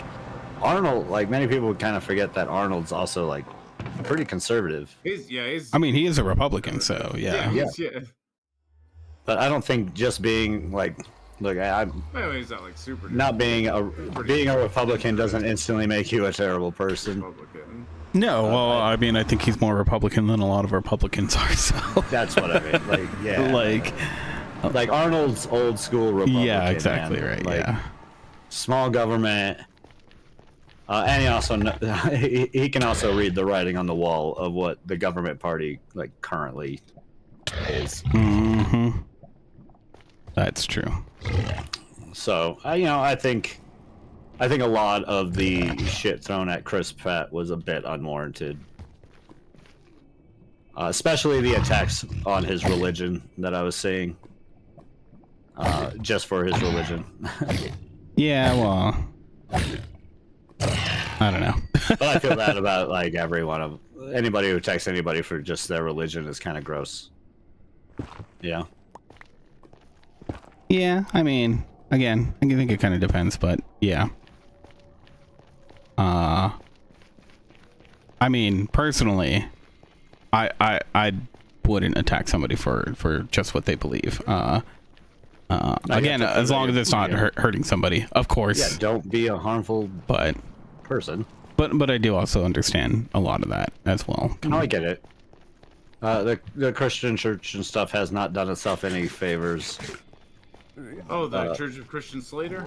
Arnold. Like many people would kind of forget that Arnold's also like pretty conservative. He's. I mean, he is a Republican, so yeah. Yeah. But I don't think just being like, look, He's not like super. not being a Republican doesn't instantly make you a terrible person. Republican. No, well, I mean, I think he's more Republican than a lot of Republicans are. So That's what I mean. Like, yeah, like Arnold's old school Republican. yeah, exactly man. right. Like, yeah. small government. And he also he can also read the writing on the wall of what the government party like currently is. Mm-hmm. That's true. So I think a lot of the shit thrown at Chris Pratt was a bit unwarranted, especially the attacks on his religion that I was seeing, just for his religion. Yeah, well, I don't know. But I feel that about like anybody who attacks anybody for just their religion is kind of gross. Yeah. Yeah, I mean, again, I think it kind of depends, but yeah. I mean, personally, I wouldn't attack somebody for just what they believe. Again, as long as it's not hurting somebody, of course. Yeah, don't be a harmful person. But I do also understand a lot of that as well. No, I get it. The Christian church and stuff has not done itself any favors. Oh, the Church of Christian Slater?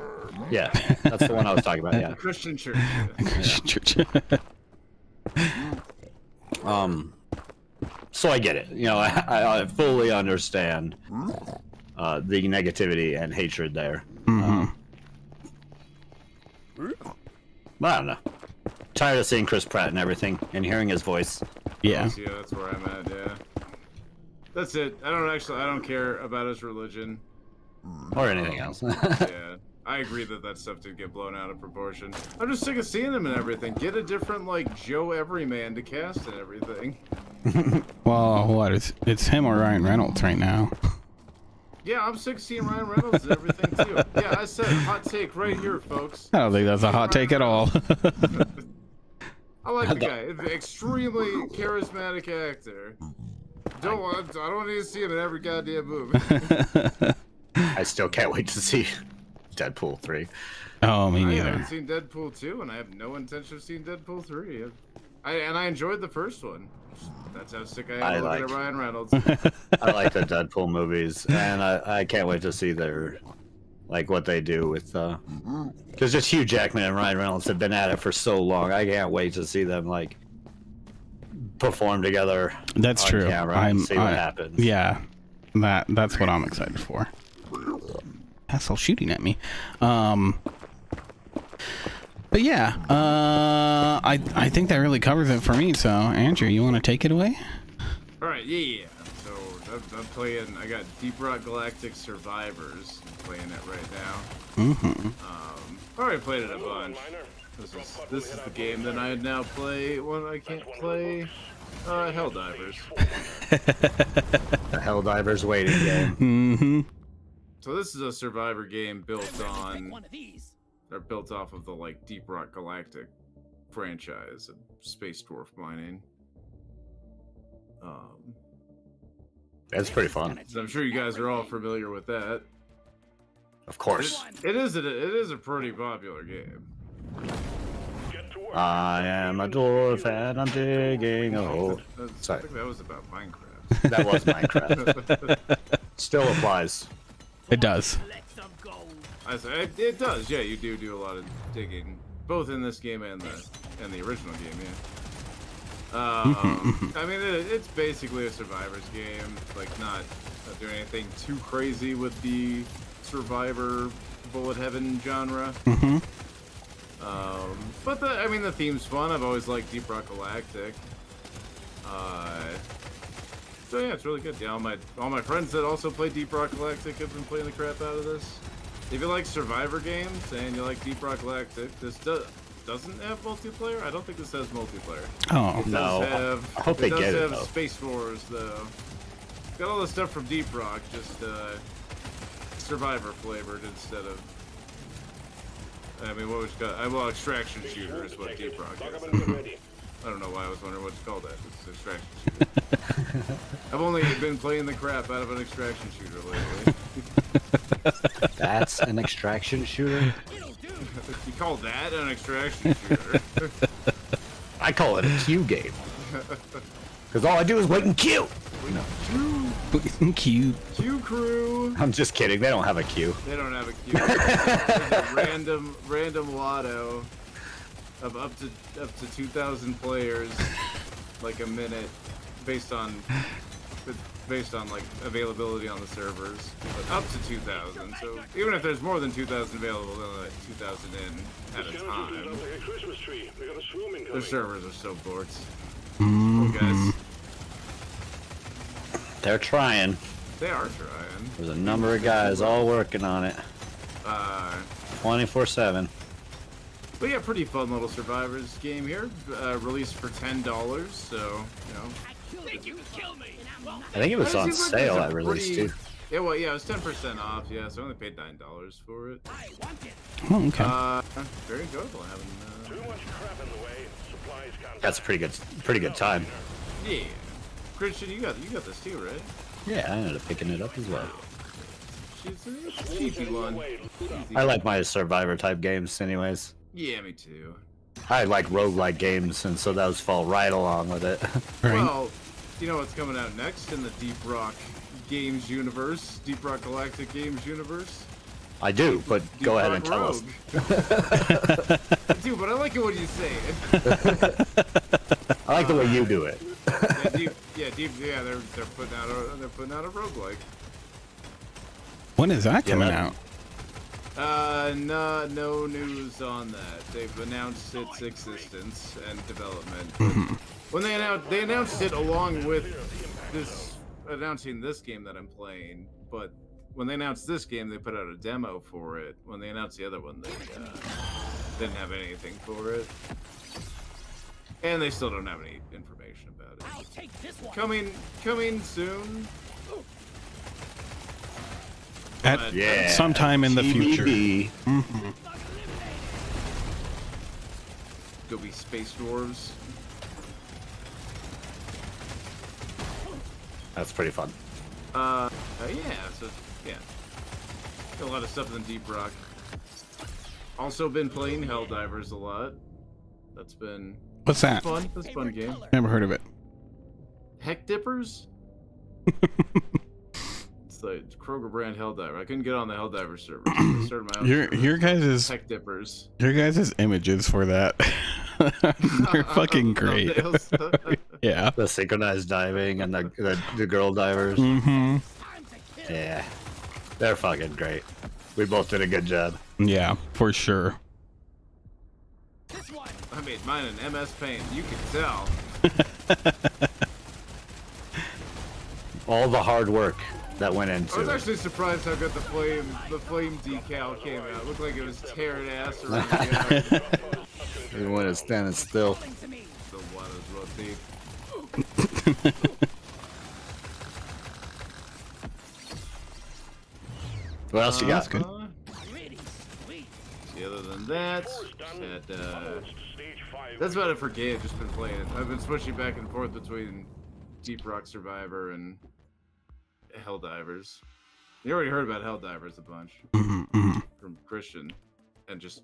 Yeah, that's the one I was talking about. Yeah, Christian Church. Church. So I get it. I fully understand the negativity and hatred there. Mm-hmm. But I don't know. Tired of seeing Chris Pratt and everything and hearing his voice. Yeah. Yeah, that's where I'm at. Yeah. That's it. I don't care about his religion. Or anything else. Yeah. I agree that stuff did get blown out of proportion. I'm just sick of seeing him and everything. Get a different, like, Joe Everyman to cast and everything. Well, what? It's him or Ryan Reynolds right now. Yeah, I'm sick of seeing Ryan Reynolds and everything too. Yeah, I said hot take right here, folks. I don't think that's a hot take at all. I like the guy. Extremely charismatic actor. I don't want to see him in every goddamn movie. I still can't wait to see Deadpool 3. Oh, me I neither. haven't seen Deadpool 2, and I have no intention of seeing Deadpool 3. I enjoyed the first one. That's how sick I am looking at Ryan Reynolds. I like the Deadpool movies, and I can't wait to see their, like, what they do with, because just Hugh Jackman and Ryan Reynolds have been at it for so long. I can't wait to see them, like, perform together. That's true. And see what happens. Yeah, that's what I'm excited for. Asshole shooting at me. But yeah, I think that really covers it for me. So Andrew, you want to take it away? All right, yeah. So I'm playing. I got Deep Rock Galactic Survivors. I'm playing it right now. Mm-hmm. Already played it a bunch. This is the game that I now play when I can't play Helldivers. The Helldivers waiting game. Mm-hmm. So this is a survivor game built on. They're built off of the like Deep Rock Galactic franchise of space dwarf mining. That's pretty fun. So I'm sure you guys are all familiar with that. Of course. It is a pretty popular game. I am a dwarf and I'm digging a hole. I Sorry. think that was about Minecraft. That was Minecraft. Still applies. It does. I say it does. Yeah, you do a lot of digging, both in this game and the original game. Yeah. I mean, it's basically a survivor's game. Like not doing anything too crazy with the survivor bullet heaven genre. Mm-hmm. But the theme's fun. I've always liked Deep Rock Galactic. So yeah, it's really good. Yeah, all my friends that also play Deep Rock Galactic have been playing the crap out of this. If you like survivor games and you like Deep Rock Galactic, this doesn't have multiplayer. I don't think this has multiplayer. Oh no! I hope they get it. It does have Space Wars though. Got all the stuff from Deep Rock, just survivor flavored instead of. I mean, what was called? Well, extraction shooter is what Deep Rock is. I don't know why I was wondering what to call that. It's extraction shooter. I've only been playing the crap out of an extraction shooter lately. That's an extraction shooter? You call that an extraction shooter? I call it a queue game. Because all I do is wait and queue. Cute. Queue crew. I'm just kidding. They don't have a queue. They don't have a queue. There's a random lotto of up to 2,000 players, like a minute, based on like availability on the servers, but up to 2,000. So even if there's more than 2,000 available, they'll let 2,000 in at a time. Their servers are so bored. Oh, guys. They're trying. They are trying. There's a number of guys all working on it. 24/7. But yeah, pretty fun little survivors game here. Released for $10, so you know. I think it was on sale at release too. Yeah, well, yeah, it was 10% off. Yeah, so I only paid $9 for it. Oh, okay. Very enjoyable having. That's a pretty good time. Yeah, Christian, you got this too, right? Yeah, I ended up picking it up as well. It's a cheapy one. I like my survivor type games, anyways. Yeah, me too. I like roguelike games, and so those fall right along with it. Right. Well, you know what's coming out next in the Deep Rock Games universe? Deep Rock Galactic Games universe? I do, but Deep go ahead Rock and tell us. Dude, but I like it when you say it. I like the way you do it. Yeah, they're putting out a roguelike. When is that coming out? No news on that. They've announced its existence and development. When they announced it along with announcing this game that I'm playing, but when they announced this game, they put out a demo for it. When they announced the other one, they didn't have anything for it. And they still don't have any information about it. I'll take this one. Coming soon. At Yeah. sometime in the future. TBD. Go be space dwarves. That's pretty fun. Yeah. So yeah, got a lot of stuff in Deep Rock. Also been playing Helldivers a lot. That's been What's that? fun. That's a fun game. Never heard of it. Heck Dippers. It's the Kroger brand Helldiver. I couldn't get on the Helldiver server. So I started my own server. Your guys' Heck Dippers. your guys' images for that. They're fucking great. Yeah. The synchronized diving and the girl divers. Mm-hmm. Yeah. They're fucking great. We both did a good job. Yeah, for sure. This one. I made mine in MS Paint. You can tell. All the hard work that went I was into it. actually surprised how good the flame decal came out. It looked like it was tearing ass around the yard. Even when it's standing still. Calling to me. The water's real deep. What else you got? good. Pretty sweet. See, other than that, that's about it for games. Just been playing. I've been switching back and forth between Deep Rock Survivor and Helldivers. You already heard about Helldivers a bunch from Christian, and just,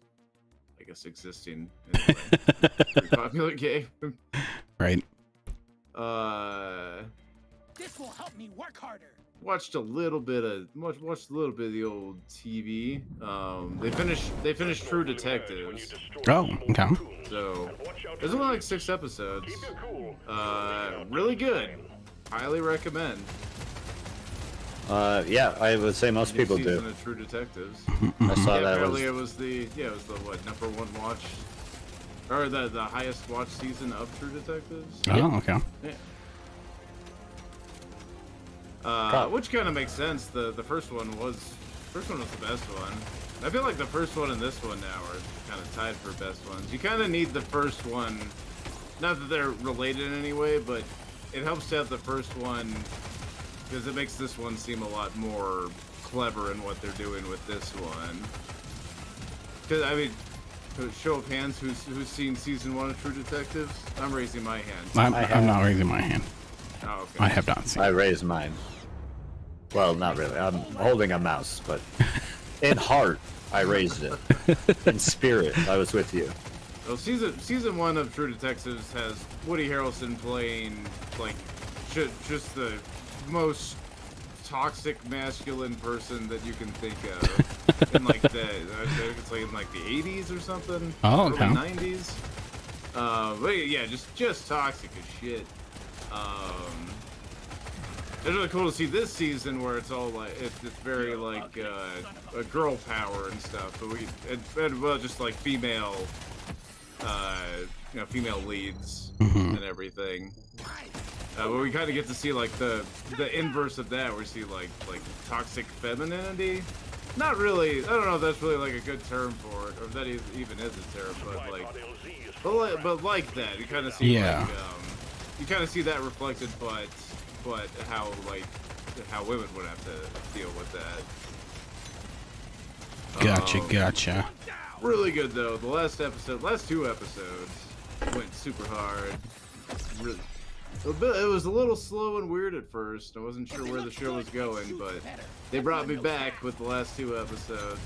I guess, existing in a way. Pretty popular game. Right. This will help me work harder. Watched a little bit of the old TV. They finished True Detectives. Oh, okay. So there's only like 6 episodes. Really good. Highly recommend. Yeah, I would say most New people season do. of True Detectives. I saw Yeah, that apparently was it was the what, #1 watch, or the highest watch season of True Detectives. Oh, okay. Yeah. Which kind of makes sense. The first one was the best one. I feel like the first one and this one now are kind of tied for best ones. You kind of need the first one, not that they're related in any way, but it helps to have the first one because it makes this one seem a lot more clever in what they're doing with this one. Because I mean, show of hands, who's seen season 1 of True Detectives? I'm raising my hand. I'm not raising my hand. Oh, okay. I have not seen. I raised mine. Well, not really. I'm holding a mouse, but in heart, I raised it. In spirit, I was with you. Well, season 1 of True Detectives has Woody Harrelson playing like just the most toxic masculine person that you can think of in like it's like in like the 80s or something. Oh, okay. Early 90s. But yeah, just toxic as shit. It's really cool to see this season where it's all like it's very like a girl power and stuff, but well, just like female, female leads and everything. But we kind of get to see like the inverse of that, where we see like toxic femininity. Not really. I don't know if that's really like a good term for it, or if that even is a term, but like that, you kind of see you kind of see that reflected, but how women would have to deal with that. Gotcha. Really good though. The last 2 episodes went super hard. Really, it was a little slow and weird at first. I wasn't sure where the show was going, but they brought me back with the last 2 episodes.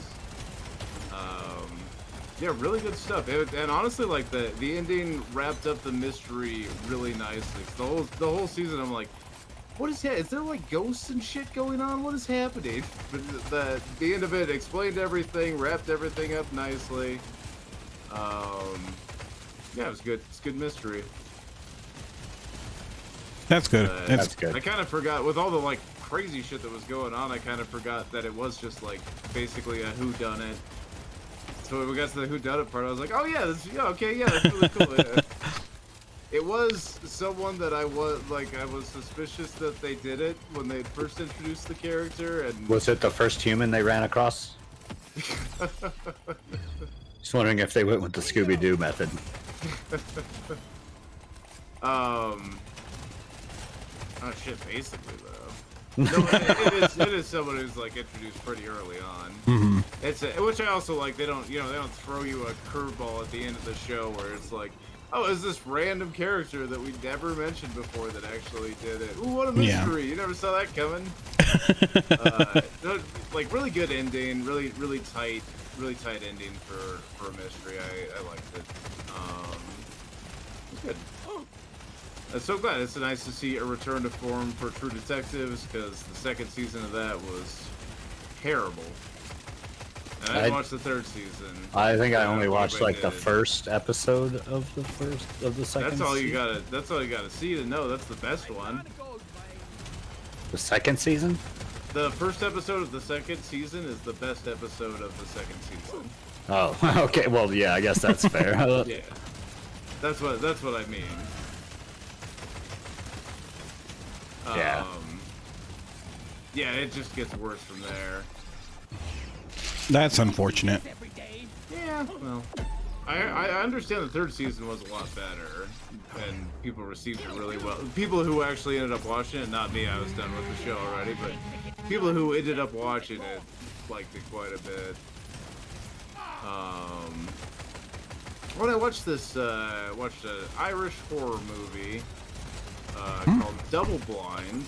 Yeah, really good stuff. And honestly, like the ending wrapped up the mystery really nicely. The whole season, I'm like, what is that? Is there like ghosts and shit going on? What is happening? But the end of it explained everything, wrapped everything up nicely. Yeah, it was good. It's good mystery. That's good. That's good. I kind of forgot, with all the like crazy shit that was going on, I kind of forgot that it was just like basically a whodunit. So when we got to the whodunit part, I was like, oh yeah, that's really cool. Yeah. It was someone that I was suspicious that they did it when they first introduced the character. And Was it the first human they ran across? Just wondering if they went with the Scooby-Doo method. Oh shit, basically though. No, it is someone who's like introduced pretty early on. Mm-hmm. Which I also like. They don't throw you a curveball at the end of the show where it's like, oh, is this random character that we never mentioned before that actually did it? Ooh, what a mystery! You never saw that coming. Like really good ending, really tight ending for a mystery. I liked it. It's good. I'm so glad. It's nice to see a return to form for True Detectives because the second season of that was terrible. And I didn't watch the third season. I think I only watched like the first episode of the second. That's all you gotta. That's all you gotta see to know. That's the best one. The second season? The first episode of the second season is the best episode of the second season. Oh, okay. Well, yeah, I guess that's fair. Yeah, that's what I mean. Yeah. Yeah, it just gets worse from there. That's unfortunate. Yeah, well, I understand the third season was a lot better, and people received it really well. People who actually ended up watching it, not me, I was done with the show already, but people who ended up watching it liked it quite a bit. When I watched this, watched an Irish horror movie called Double Blind.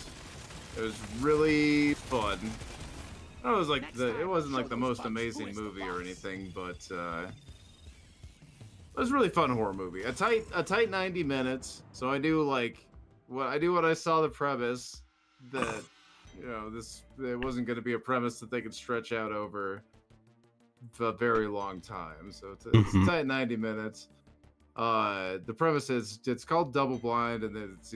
It was really fun. It was like it wasn't like the most amazing movie or anything, but it was a really fun horror movie. A tight 90 minutes. So I do like what I saw the premise that it wasn't going to be a premise that they could stretch out over a very long time. So it's a tight 90 minutes. The premise is it's called Double Blind, and then it's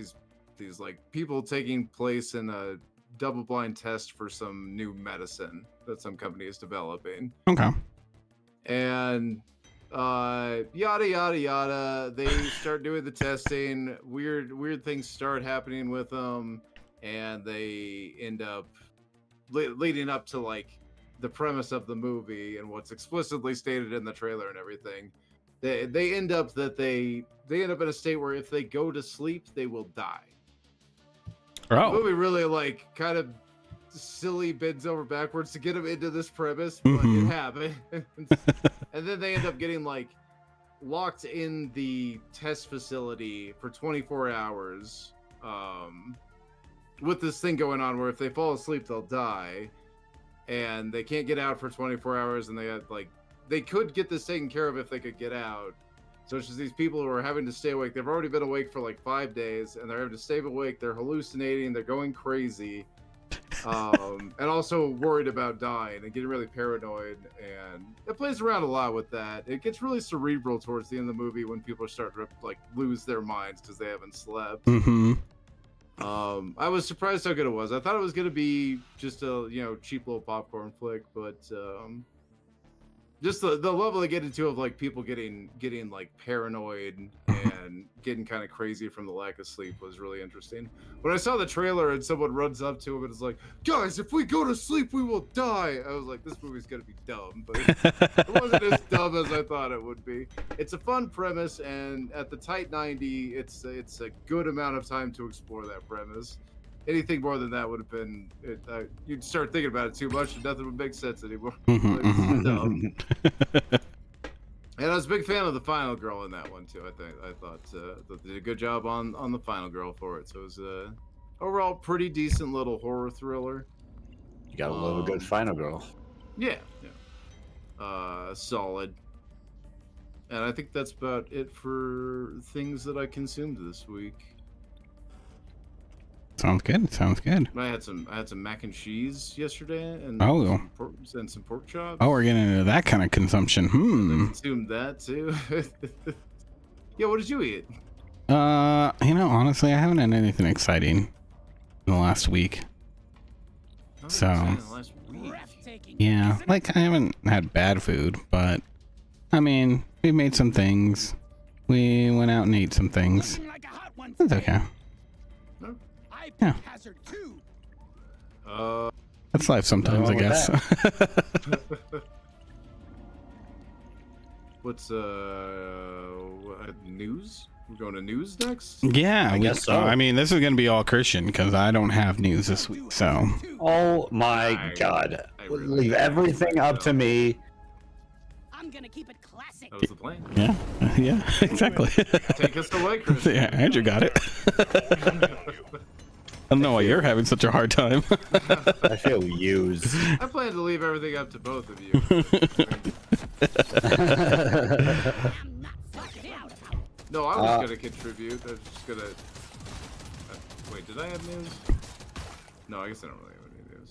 these like people taking place in a double blind test for some new medicine that some company is developing. Okay. And yada yada yada. They start doing the testing. Weird things start happening with them, and they end up leading up to like the premise of the movie and what's explicitly stated in the trailer and everything. They end up in a state where if they go to sleep, they will die. Oh. The movie really like kind of silly bends over backwards to get them into this premise, but it happens. And then they end up getting like locked in the test facility for 24 hours with this thing going on where if they fall asleep, they'll die. And they can't get out for 24 hours, and they could get this taken care of if they could get out. So it's just these people who are having to stay awake. They've already been awake for like 5 days, and they're having to stay awake. They're hallucinating. They're going crazy, and also worried about dying and getting really paranoid. And it plays around a lot with that. It gets really cerebral towards the end of the movie when people start to like lose their minds because they haven't slept. Mm-hmm. I was surprised how good it was. I thought it was going to be just a cheap little popcorn flick, but just the level they get into of like people getting like paranoid and getting kind of crazy from the lack of sleep was really interesting. When I saw the trailer and someone runs up to him and is like, "Guys, if we go to sleep, we will die," I was like, this movie's gonna be dumb, but it wasn't as dumb as I thought it would be. It's a fun premise, and at the tight 90, it's a good amount of time to explore that premise. Anything more than that would have been you'd start thinking about it too much and nothing would make sense anymore. It's dumb. And I was a big fan of the final girl in that one too. I thought they did a good job on the final girl for it. So it was overall pretty decent little horror thriller. You gotta love a good final girl. Yeah. Solid. And I think that's about it for things that I consumed this week. Sounds good. I had some mac and cheese yesterday, and some pork chops. Oh, we're getting into that kind of consumption. I consumed that too. Yeah, what did you eat? Honestly, I haven't had anything exciting in the last week. Yeah, like I haven't had bad food, but I mean, we made some things. We went out and ate some things. It's okay. Yeah. That's life sometimes, I guess. What's news? We're going to news next? Yeah, I guess so. I mean, this is going to be all Christian because I don't have news this week. So, Oh my I God! really Leave everything up to me. I'm gonna keep it classic. That was the plan. yeah, yeah, exactly. Take us away, Chris. Yeah, Andrew got it. I don't know why you're having such a hard time. I feel used. I plan to leave everything up to both of you. I'm not fucking out. No, I was gonna contribute. I was just gonna. Wait, did I have news? No, I guess I don't really have any news.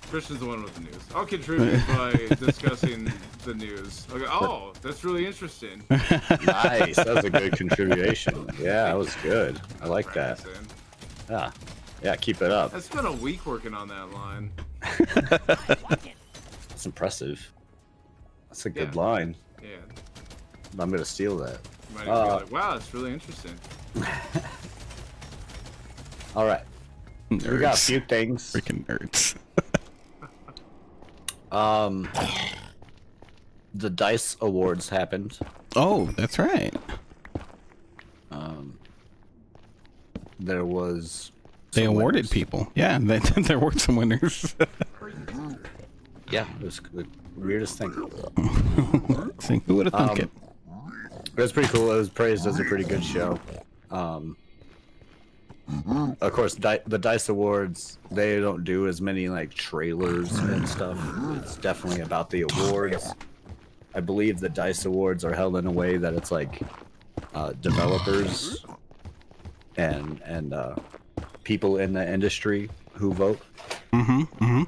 Christian's the one with the news. I'll contribute by discussing the news. Okay. Oh, that's really interesting. Nice. That was a good contribution. Yeah, that was good. I like that. Practicing. Yeah. Yeah, keep it up. I spent a week working on that line. That's impressive. That's a good Yeah. line. Yeah. I'm gonna steal that. You might be like, wow, that's really interesting. All right. Nerds. We got a few things. Freaking nerds. The DICE Awards happened. Oh, that's right. There was. They some awarded winners. people. Yeah, there were some winners. Yeah, it was the weirdest thing. See, who would have thunk it? It was pretty cool. It was praised as a pretty good show. Of course, the DICE Awards, they don't do as many like trailers and stuff. It's definitely about the awards. I believe the DICE Awards are held in a way that it's like developers and people in the industry who vote, and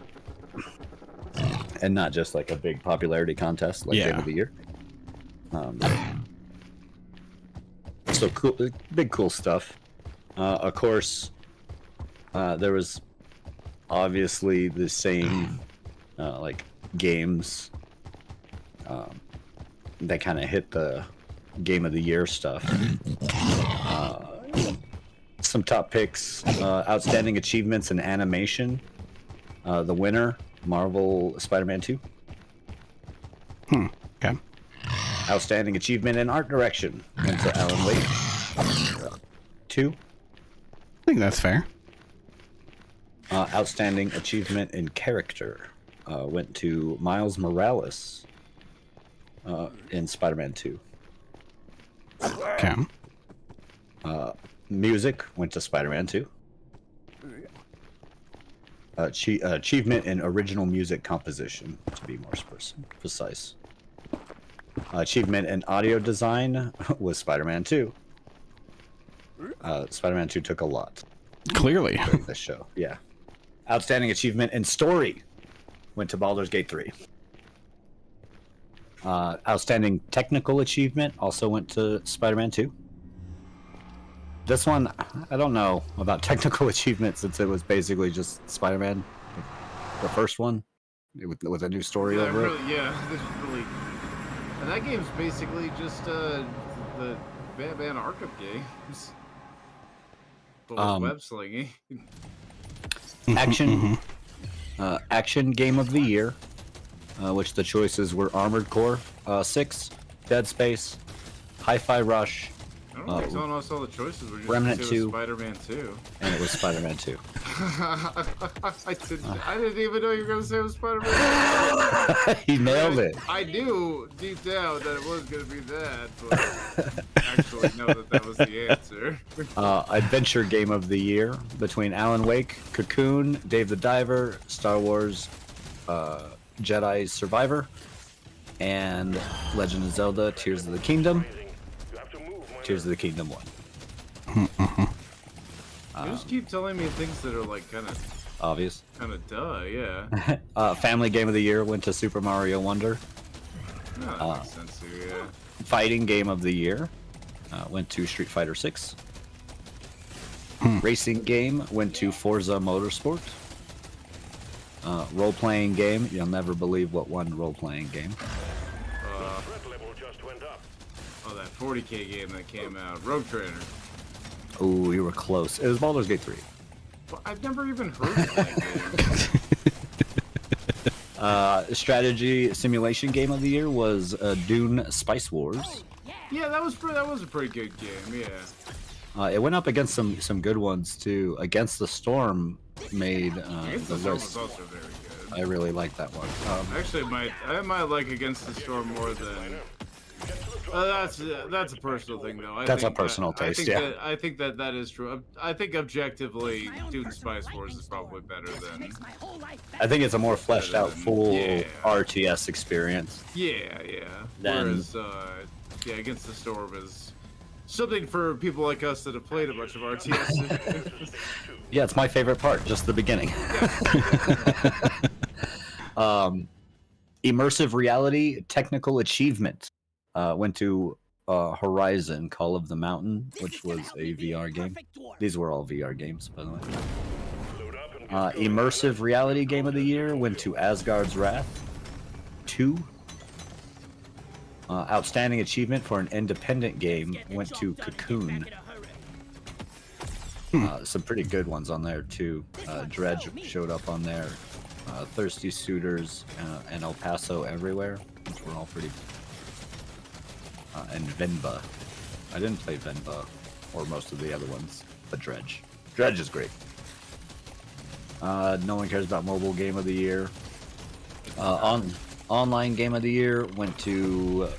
not just like a big popularity contest like Game of the Year. So cool, big cool stuff. Of course, there was obviously the same like games that kind of hit the Game of the Year stuff. Some top picks, outstanding achievements in animation. The winner, Marvel Spider-Man 2. Okay. Outstanding achievement in art direction went to Alan Wake 2. I think that's fair. Outstanding achievement in character went to Miles Morales in Spider-Man 2. Okay. Music went to Spider-Man 2. Achievement in original music composition, to be more precise. Achievement in audio design was Spider-Man 2. Spider-Man 2 took a lot Clearly. during this show. Yeah. Outstanding achievement in story went to Baldur's Gate 3. Outstanding technical achievement also went to Spider-Man 2. This one, I don't know about technical achievement since it was basically just Spider-Man, the first one, with a new story over it. Yeah, this really. And that game's basically just the Batman Arkham games. But with web slinging. Action, action game of the year, which the choices were Armored Core 6, Dead Space, Hi-Fi Rush, I don't think someone else saw the choices. We're just Remnant gonna say it 2. was Spider-Man 2. and it was Spider-Man 2. I didn't even know you were gonna say it was Spider-Man. He nailed it. I knew deep down that it was gonna be that, but actually know that was the answer. Adventure game of the year between Alan Wake, Cocoon, Dave the Diver, Star Wars, Jedi Survivor, and Legend of Zelda: Tears of the Kingdom. Tears of the Kingdom 1. You just keep telling me things that are like kind of Obvious. duh, yeah. Family game of the year went to Super Mario Wonder. No, that makes sense too, yeah. Fighting game of the year went to Street Fighter 6. Racing game went to Forza Motorsport. Role-playing game, you'll never believe what one role-playing game. Oh, that 40k game that came out, Rogue Trainer. Ooh, you were close. It was Baldur's Gate 3. Well, I've never even heard of that game. Strategy simulation game of the year was Dune Spice Wars. Yeah, that was a pretty good game. Yeah. It went up against some good ones too. Against the Storm made Against the the Storm list. was also very good. I really like that one. Actually, I might like Against the Storm more than. That's a personal thing, though. That's a personal taste, yeah. I think that is true. I think objectively, Dune Spice Wars is probably better than. I think it's a more fleshed out, full Yeah. RTS experience. Yeah. Then- Whereas, Against the Storm is something for people like us that have played a bunch of RTS. Yeah, it's my favorite part, just the beginning. Immersive reality technical achievement went to Horizon Call of the Mountain, which was a VR game. These were all VR games, by the way. Immersive reality game of the year went to Asgard's Wrath 2. Outstanding achievement for an independent game went to Cocoon. Some pretty good ones on there too. Dredge showed up on there. Thirsty Suitors and El Paso Everywhere, which were all pretty. And Venba. I didn't play Venba or most of the other ones, but Dredge. Dredge is great. No one cares about mobile game of the year. Online game of the year went to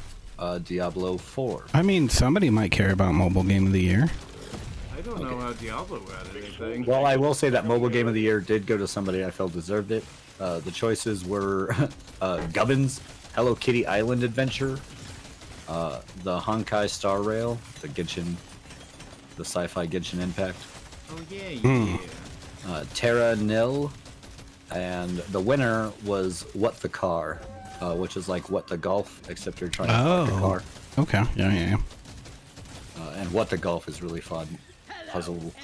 Diablo 4. I mean, somebody might care about mobile game of the year. I don't know how Diablo had anything. Well, I will say that mobile game of the year did go to somebody I felt deserved it. The choices were Gubbins, Hello Kitty Island Adventure, the Honkai Star Rail, the Genshin, the sci-fi Genshin Impact, Oh yeah. Terra Nil, and the winner was What the Car, which is like What the Golf, except you're trying to park a car. Okay. Yeah. And What the Golf is really fun puzzle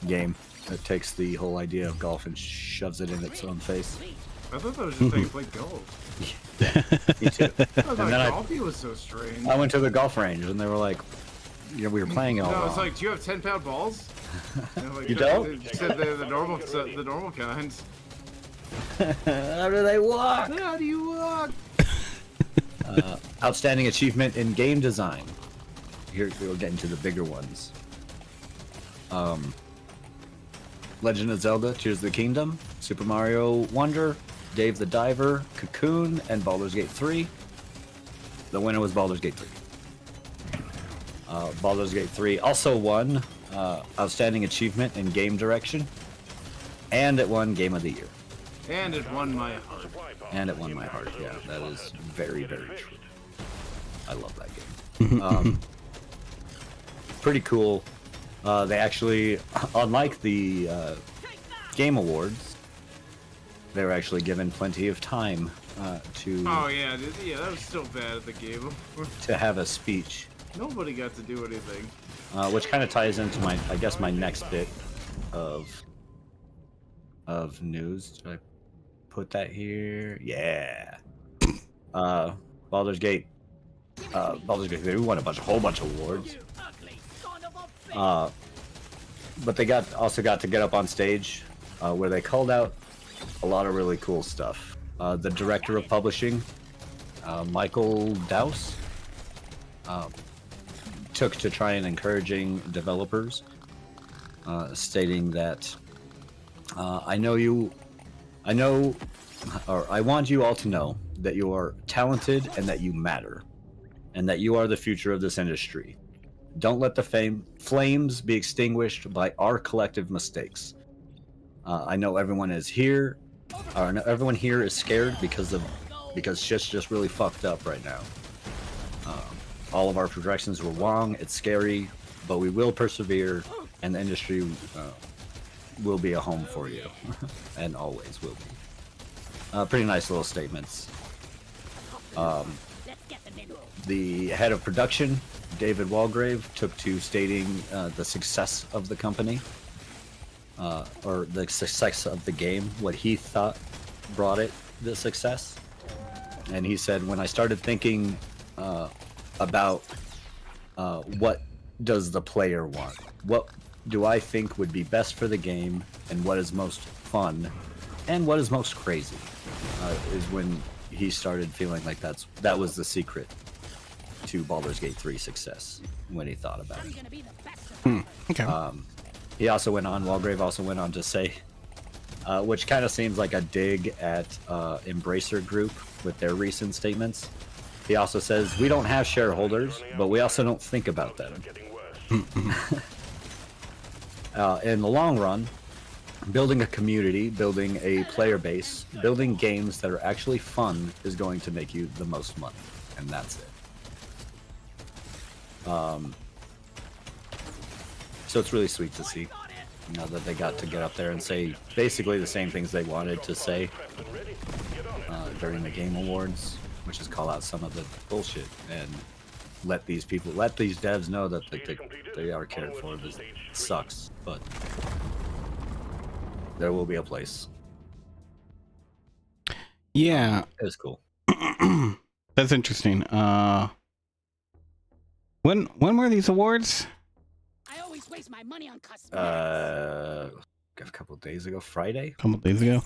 game that takes the whole idea of golf and shoves it in its own face. I thought that was just how you play golf. Me too. I thought And then golfing was so strange. I went to the golf range and they were like, we were playing it all No, wrong. it's like, do you have 10-pound balls? And like, You don't? You said the normal kinds. How do they walk? How do you walk? Outstanding achievement in game design. Here we'll get into the bigger ones. Legend of Zelda: Tears of the Kingdom, Super Mario Wonder, Dave the Diver, Cocoon, and Baldur's Gate 3. The winner was Baldur's Gate 3. Baldur's Gate 3 also won Outstanding Achievement in Game Direction, and it won Game of the Year. And it won my heart. And it won my heart. Yeah, that is very, very true. I love that game. Pretty cool. They actually, unlike the Game Awards, they were actually given plenty of time to Oh yeah, that was still bad at the game. to have a speech, Nobody got to do anything. which kind of ties into my, I guess, my next bit of news. Did I put that here? Yeah. Baldur's Gate. Baldur's Gate 3 won a whole bunch of awards. But they also got to get up on stage, where they called out a lot of really cool stuff. The director of publishing, Michael Dowse, took to try and encouraging developers, stating that I want you all to know that you are talented and that you matter, and that you are the future of this industry. Don't let the flames be extinguished by our collective mistakes. I know everyone is here, or everyone here is scared because shit's just really fucked up right now. All of our projections were wrong. It's scary, but we will persevere, and the industry will be a home for you, and always will be. Pretty nice little statements. The head of production, David Walgrave, took to stating the success of the company, or the success of the game, what he thought brought it the success. And he said, when I started thinking about what does the player want, what do I think would be best for the game, and what is most fun, and what is most crazy, is when he started feeling like that was the secret to Baldur's Gate 3 success when he thought about I'm it. gonna be the best. Okay. He also went on, Walgrave also went on to say, which kind of seems like a dig at Embracer Group with their recent statements. He also says, we don't have shareholders, but we also don't think about them. In the long run, building a community, building a player base, building games that are actually fun is going to make you the most money, and that's it. So it's really sweet to see, you know, that they got to get up there and say basically the same things they wanted to say during the Game Awards, which is call out some of the bullshit and let these devs know that they are cared for. This sucks, but there will be a place. Yeah. It's cool. That's interesting. When were these awards? I always waste my money on cosmetics. A couple of days ago, Friday. A couple days ago.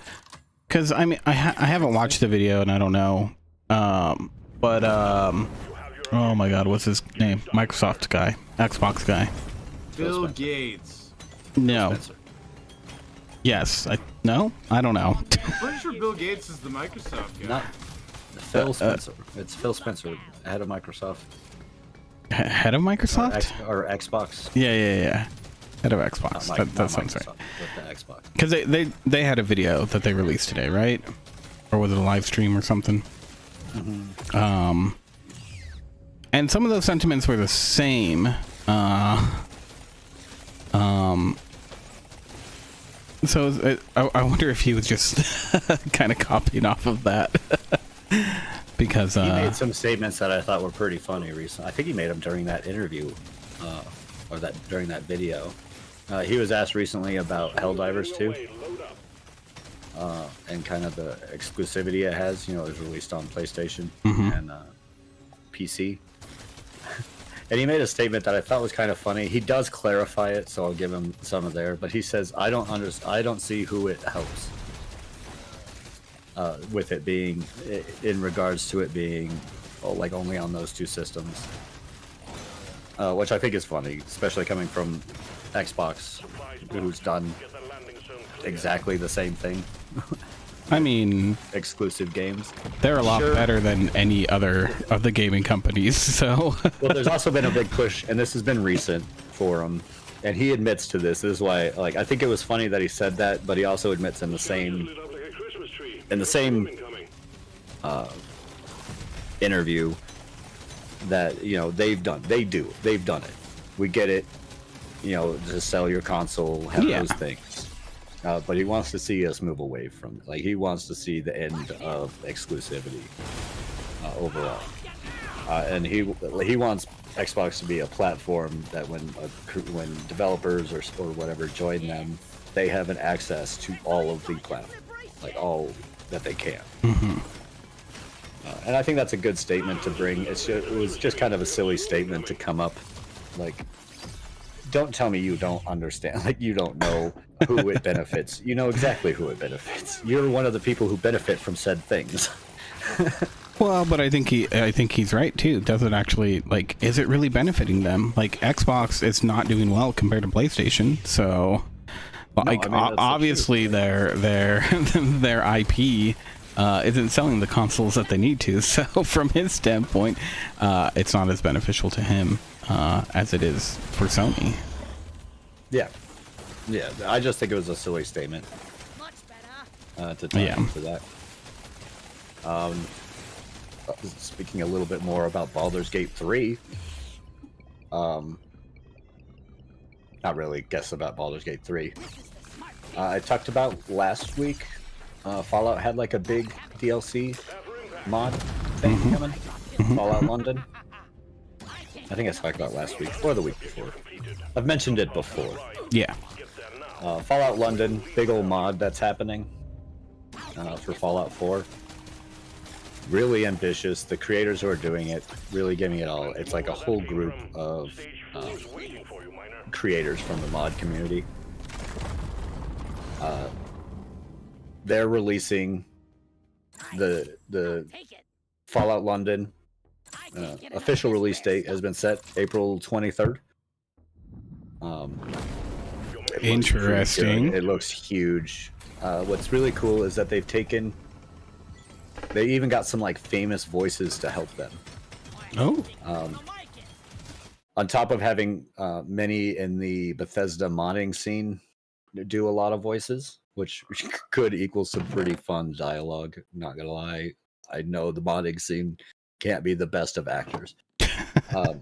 Because I mean, I haven't watched the video and I don't know. Oh my God, what's his name? Microsoft guy, Xbox guy. Bill Gates. No. Spencer. Yes. No. I don't know. I'm pretty sure Bill Gates is the Microsoft guy. Not Phil Spencer. It's Phil Spencer, head of Microsoft. Head of Microsoft? Or Xbox. Yeah. Head of Xbox. That sounds right. With the Xbox. Because they had a video that they released today, right? Or was it a live stream or something? Mm-hmm. And some of those sentiments were the same. So I wonder if he was just kind of copying off of that. Because he made some statements that I thought were pretty funny recently. I think he made them during that interview, or during that video. He was asked recently about Helldivers 2, and kind of the exclusivity it has. You know, it was released on PlayStation and PC. And he made a statement that I thought was kind of funny. He does clarify it, so I'll give him some of there. But he says, "I don't see who it helps." With it being, in regards to it being, like only on those two systems, which I think is funny, especially coming from Xbox, who's done exactly the same thing. I mean, exclusive games. They're a lot better than any other of the gaming companies, so... Well, there's also been a big push, and this has been recent for him, and he admits to this. This is why, like, I think it was funny that he said that, but he also admits in the same interview that, you know, they've done it. We get it, you know, to sell your console, have those things. But he wants to see us move away from it. Like, he wants to see the end of exclusivity overall. And he wants Xbox to be a platform that when developers or whatever join them, they have an access to all of the platforms, like all that they can. And I think that's a good statement to bring. It was just kind of a silly statement to come up, like, don't tell me you don't understand, like you don't know who it benefits. You know exactly who it benefits. You're one of the people who benefit from said things. Well, but I think he's right too. Does it actually, like, is it really benefiting them? Like, Xbox is not doing well compared to PlayStation, so like, no, I mean, obviously their IP isn't selling the consoles that they need to. So from his standpoint, it's not as beneficial to him as it is for Sony. Yeah, I just think it was a silly statement. Much better. To tie into that. Speaking a little bit more about Baldur's Gate 3. Not really guess about Baldur's Gate 3. I talked about last week. Fallout had like a big DLC mod thing coming. Fallout London. I think I talked about last week or the week before. I've mentioned it before. Yeah. Fallout London, big old mod that's happening for Fallout 4. Really ambitious. The creators who are doing it, really giving it all. It's like a whole group of creators from the mod community. They're releasing the Fallout London official release date has been set April 23rd. Interesting. It looks huge. What's really cool is that they even got some like famous voices to help them. Oh. On top of having many in the Bethesda modding scene do a lot of voices, which could equal some pretty fun dialogue. Not gonna lie, I know the modding scene can't be the best of actors. Yeah.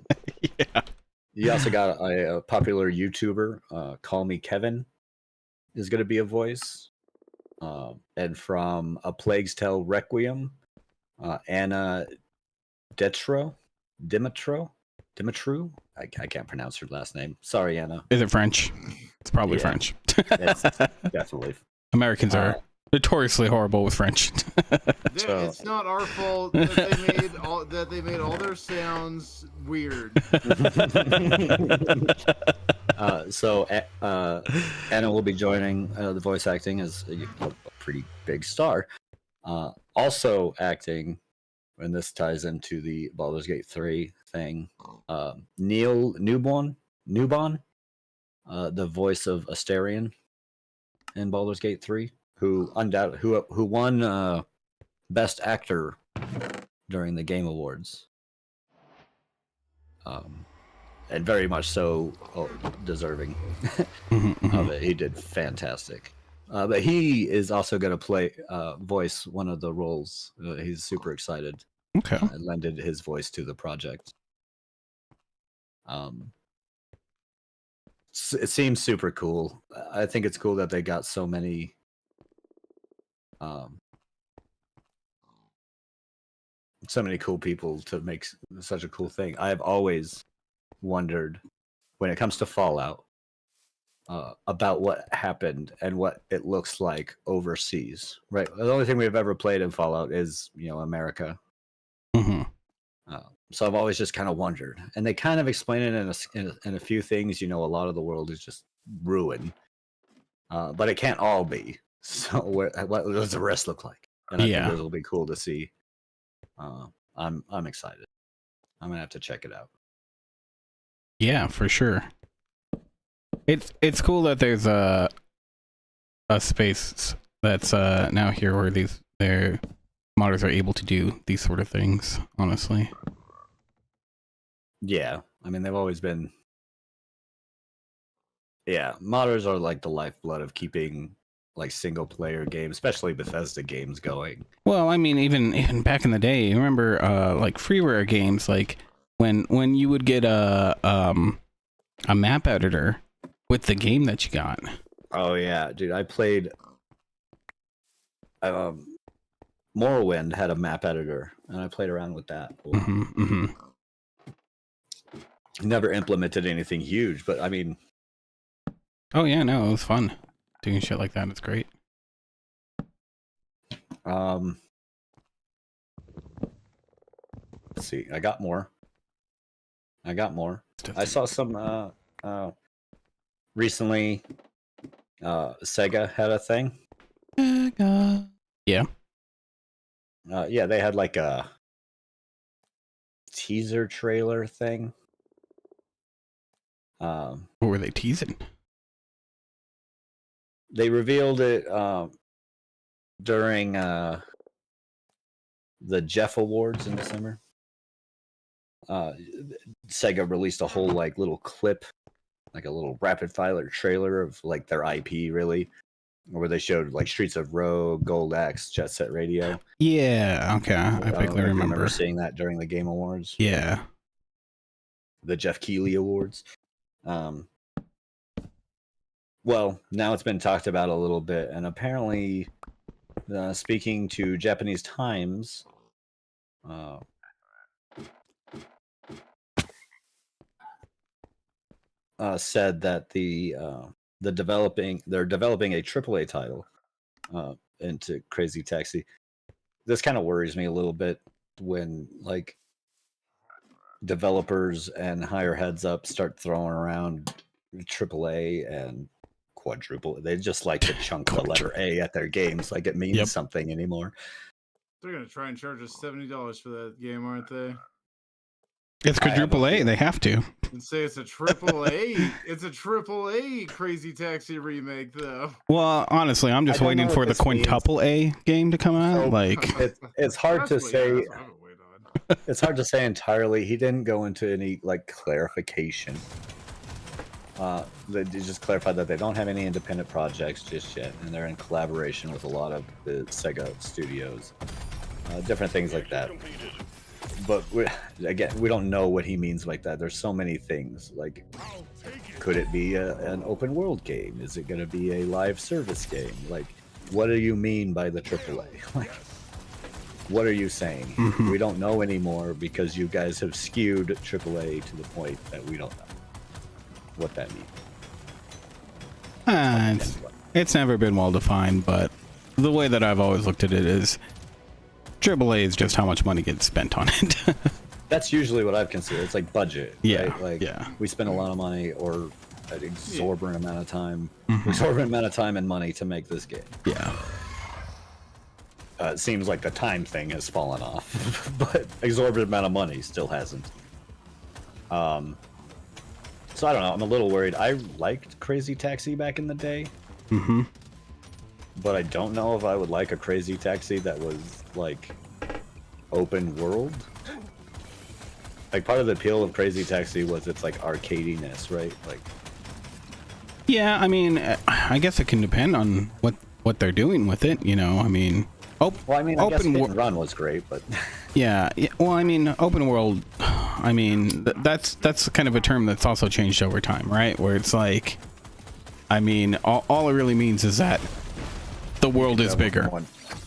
You also got a popular YouTuber, Call Me Kevin, is going to be a voice. And from A Plague's Tale Requiem, Anna Dimitru? I can't pronounce her last name. Sorry, Anna. Is it French? It's probably Yeah. French. It's definitely. Americans are notoriously horrible with French. It's not our fault that they made all their sounds weird. So Anna will be joining the voice acting as a pretty big star. Also acting, and this ties into the Baldur's Gate 3 thing, Neil Newbon, the voice of Astarion in Baldur's Gate 3, who won Best Actor during the Game Awards. And very much so deserving of it. He did fantastic. But he is also going to voice one of the roles. He's super excited. Okay. And lended his voice to the project. It seems super cool. I think it's cool that they got so many cool people to make such a cool thing. I've always wondered, when it comes to Fallout, about what happened and what it looks like overseas. Right, the only thing we've ever played in Fallout is America. Mm-hmm. So I've always just kind of wondered, and they kind of explain it in a few things. A lot of the world is just ruined, but it can't all be. So what does the rest look like? And I think it'll be cool to see. I'm excited. I'm gonna have to check it out. Yeah, for sure. It's cool that there's a space that's now here where their modders are able to do these sort of things, honestly. Yeah, I mean, they've always been. Yeah, modders are like the lifeblood of keeping like single player games, especially Bethesda games, going. Well, I mean, even back in the day, you remember like freeware games, like when you would get a map editor with the game that you got. Oh yeah, dude, I played. Morrowind had a map editor, and I played around with that. Mm-hmm, mm-hmm. Never implemented anything huge, but I mean. Oh yeah, no, it was fun doing shit like that. It's great. Let's see. I got more. I saw some recently. Sega had a thing. Sega. Yeah. Yeah, they had like a teaser trailer thing. What were they teasing? They revealed it during the Jeff Awards in December. Sega released a whole like little clip, like a little rapid fire trailer of like their IP, really, where they showed like Streets of Rogue, Gold Axe, Jet Set Radio. Yeah, okay, I vaguely remember seeing that during the Game Awards. Yeah, the Jeff Keighley Awards. Well, now it's been talked about a little bit, and apparently, speaking to Japanese Times, said that they're developing a AAA title into Crazy Taxi. This kind of worries me a little bit when like developers and higher heads up start throwing around AAA and quadruple. They just like to chunk the letter A at their games like it means something anymore. They're gonna try and charge us $70 for that game, aren't they? It's quadruple A. They have to. And say it's a triple A. It's a triple A Crazy Taxi remake, though. Well, honestly, I'm just waiting for the quintuple A game to come out. So, Like, it's hard to say. That's what I would wait on. It's hard to say entirely. He didn't go into any like clarification. They just clarified that they don't have any independent projects just yet, and they're in collaboration with a lot of the Sega studios, different things like that. But again, we don't know what he means like that. There's so many things. Like, could it be an open world game? Is it going to be a live service game? Like, what do you mean by the AAA? Like, what are you saying? Mhm. We don't know anymore because you guys have skewed AAA to the point that we don't know what that means. it's never been well defined, but the way that I've always looked at it is AAA is just how much money gets spent on it. That's usually what I've considered. It's like budget. Yeah, Right? Like, yeah. we spend a lot of money or an exorbitant amount of time, Mhm. exorbitant amount of time and money to make this game. Yeah. It seems like the time thing has fallen off, but exorbitant amount of money still hasn't. So I don't know. I'm a little worried. I liked Crazy Taxi back in the day, Mm-hmm. but I don't know if I would like a Crazy Taxi that was like open world. Like, part of the appeal of Crazy Taxi was its like arcadiness, right? Like, Yeah, I mean, I guess it can depend on what they're doing with it. You know, I mean, well, I mean, I guess open Hit and Run was great, but yeah. Well, I mean, open world. I mean, that's kind of a term that's also changed over time, right? Where it's like, I mean, all it really means is that the world is bigger,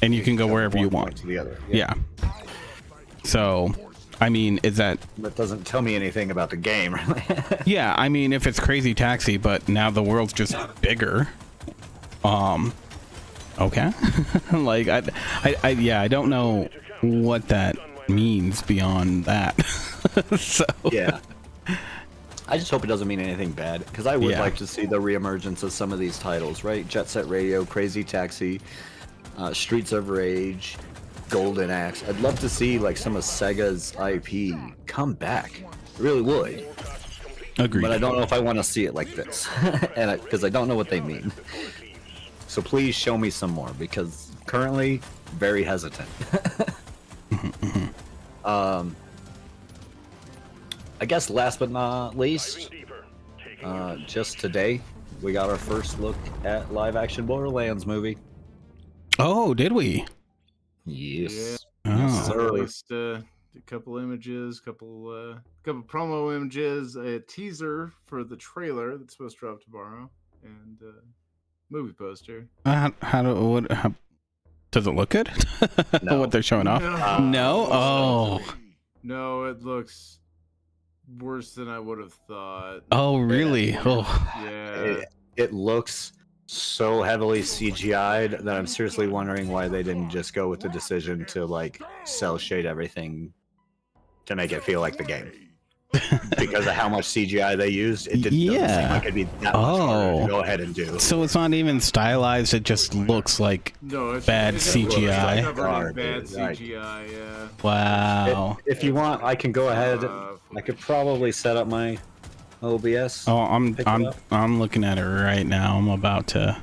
and you can go wherever you want. To the other. Yeah. So, I mean, is that? That doesn't tell me anything about the game, really. Yeah, I mean, if it's Crazy Taxi, but now the world's just bigger. Okay. Like, I don't know what that means beyond that. So. Yeah. I just hope it doesn't mean anything bad, because I would Yeah. like to see the reemergence of some of these titles, right? Jet Set Radio, Crazy Taxi, Streets of Rage, Golden Axe. I'd love to see like some of Sega's IP come back. I really would. Agreed. But I don't know if I want to see it like this, and because I don't know what they mean. So please show me some more, because currently very hesitant. I guess last but not least, just today we got our first look at live action Borderlands movie. Oh, did we? Yes. Oh. Sir. Released a couple images, couple promo images, a teaser for the trailer that's supposed to drop tomorrow, and movie poster. How does it look good? No. What they're showing off? No. Oh. No, it looks worse than I would have thought. Oh, really? Oh. Yeah. It looks so heavily CGI'd that I'm seriously wondering why they didn't just go with the decision to like cell shade everything to make it feel like the game. Because of how much CGI they used, it doesn't seem like it'd be that much harder to go ahead and do. So it's not even stylized, it just looks like No, it's bad it's definitely CGI. covered in bad Garbage, right. CGI, yeah. wow. If you want, I can go ahead. I could probably set up my OBS. Oh, Pick it up. I'm looking at it right now. I'm about to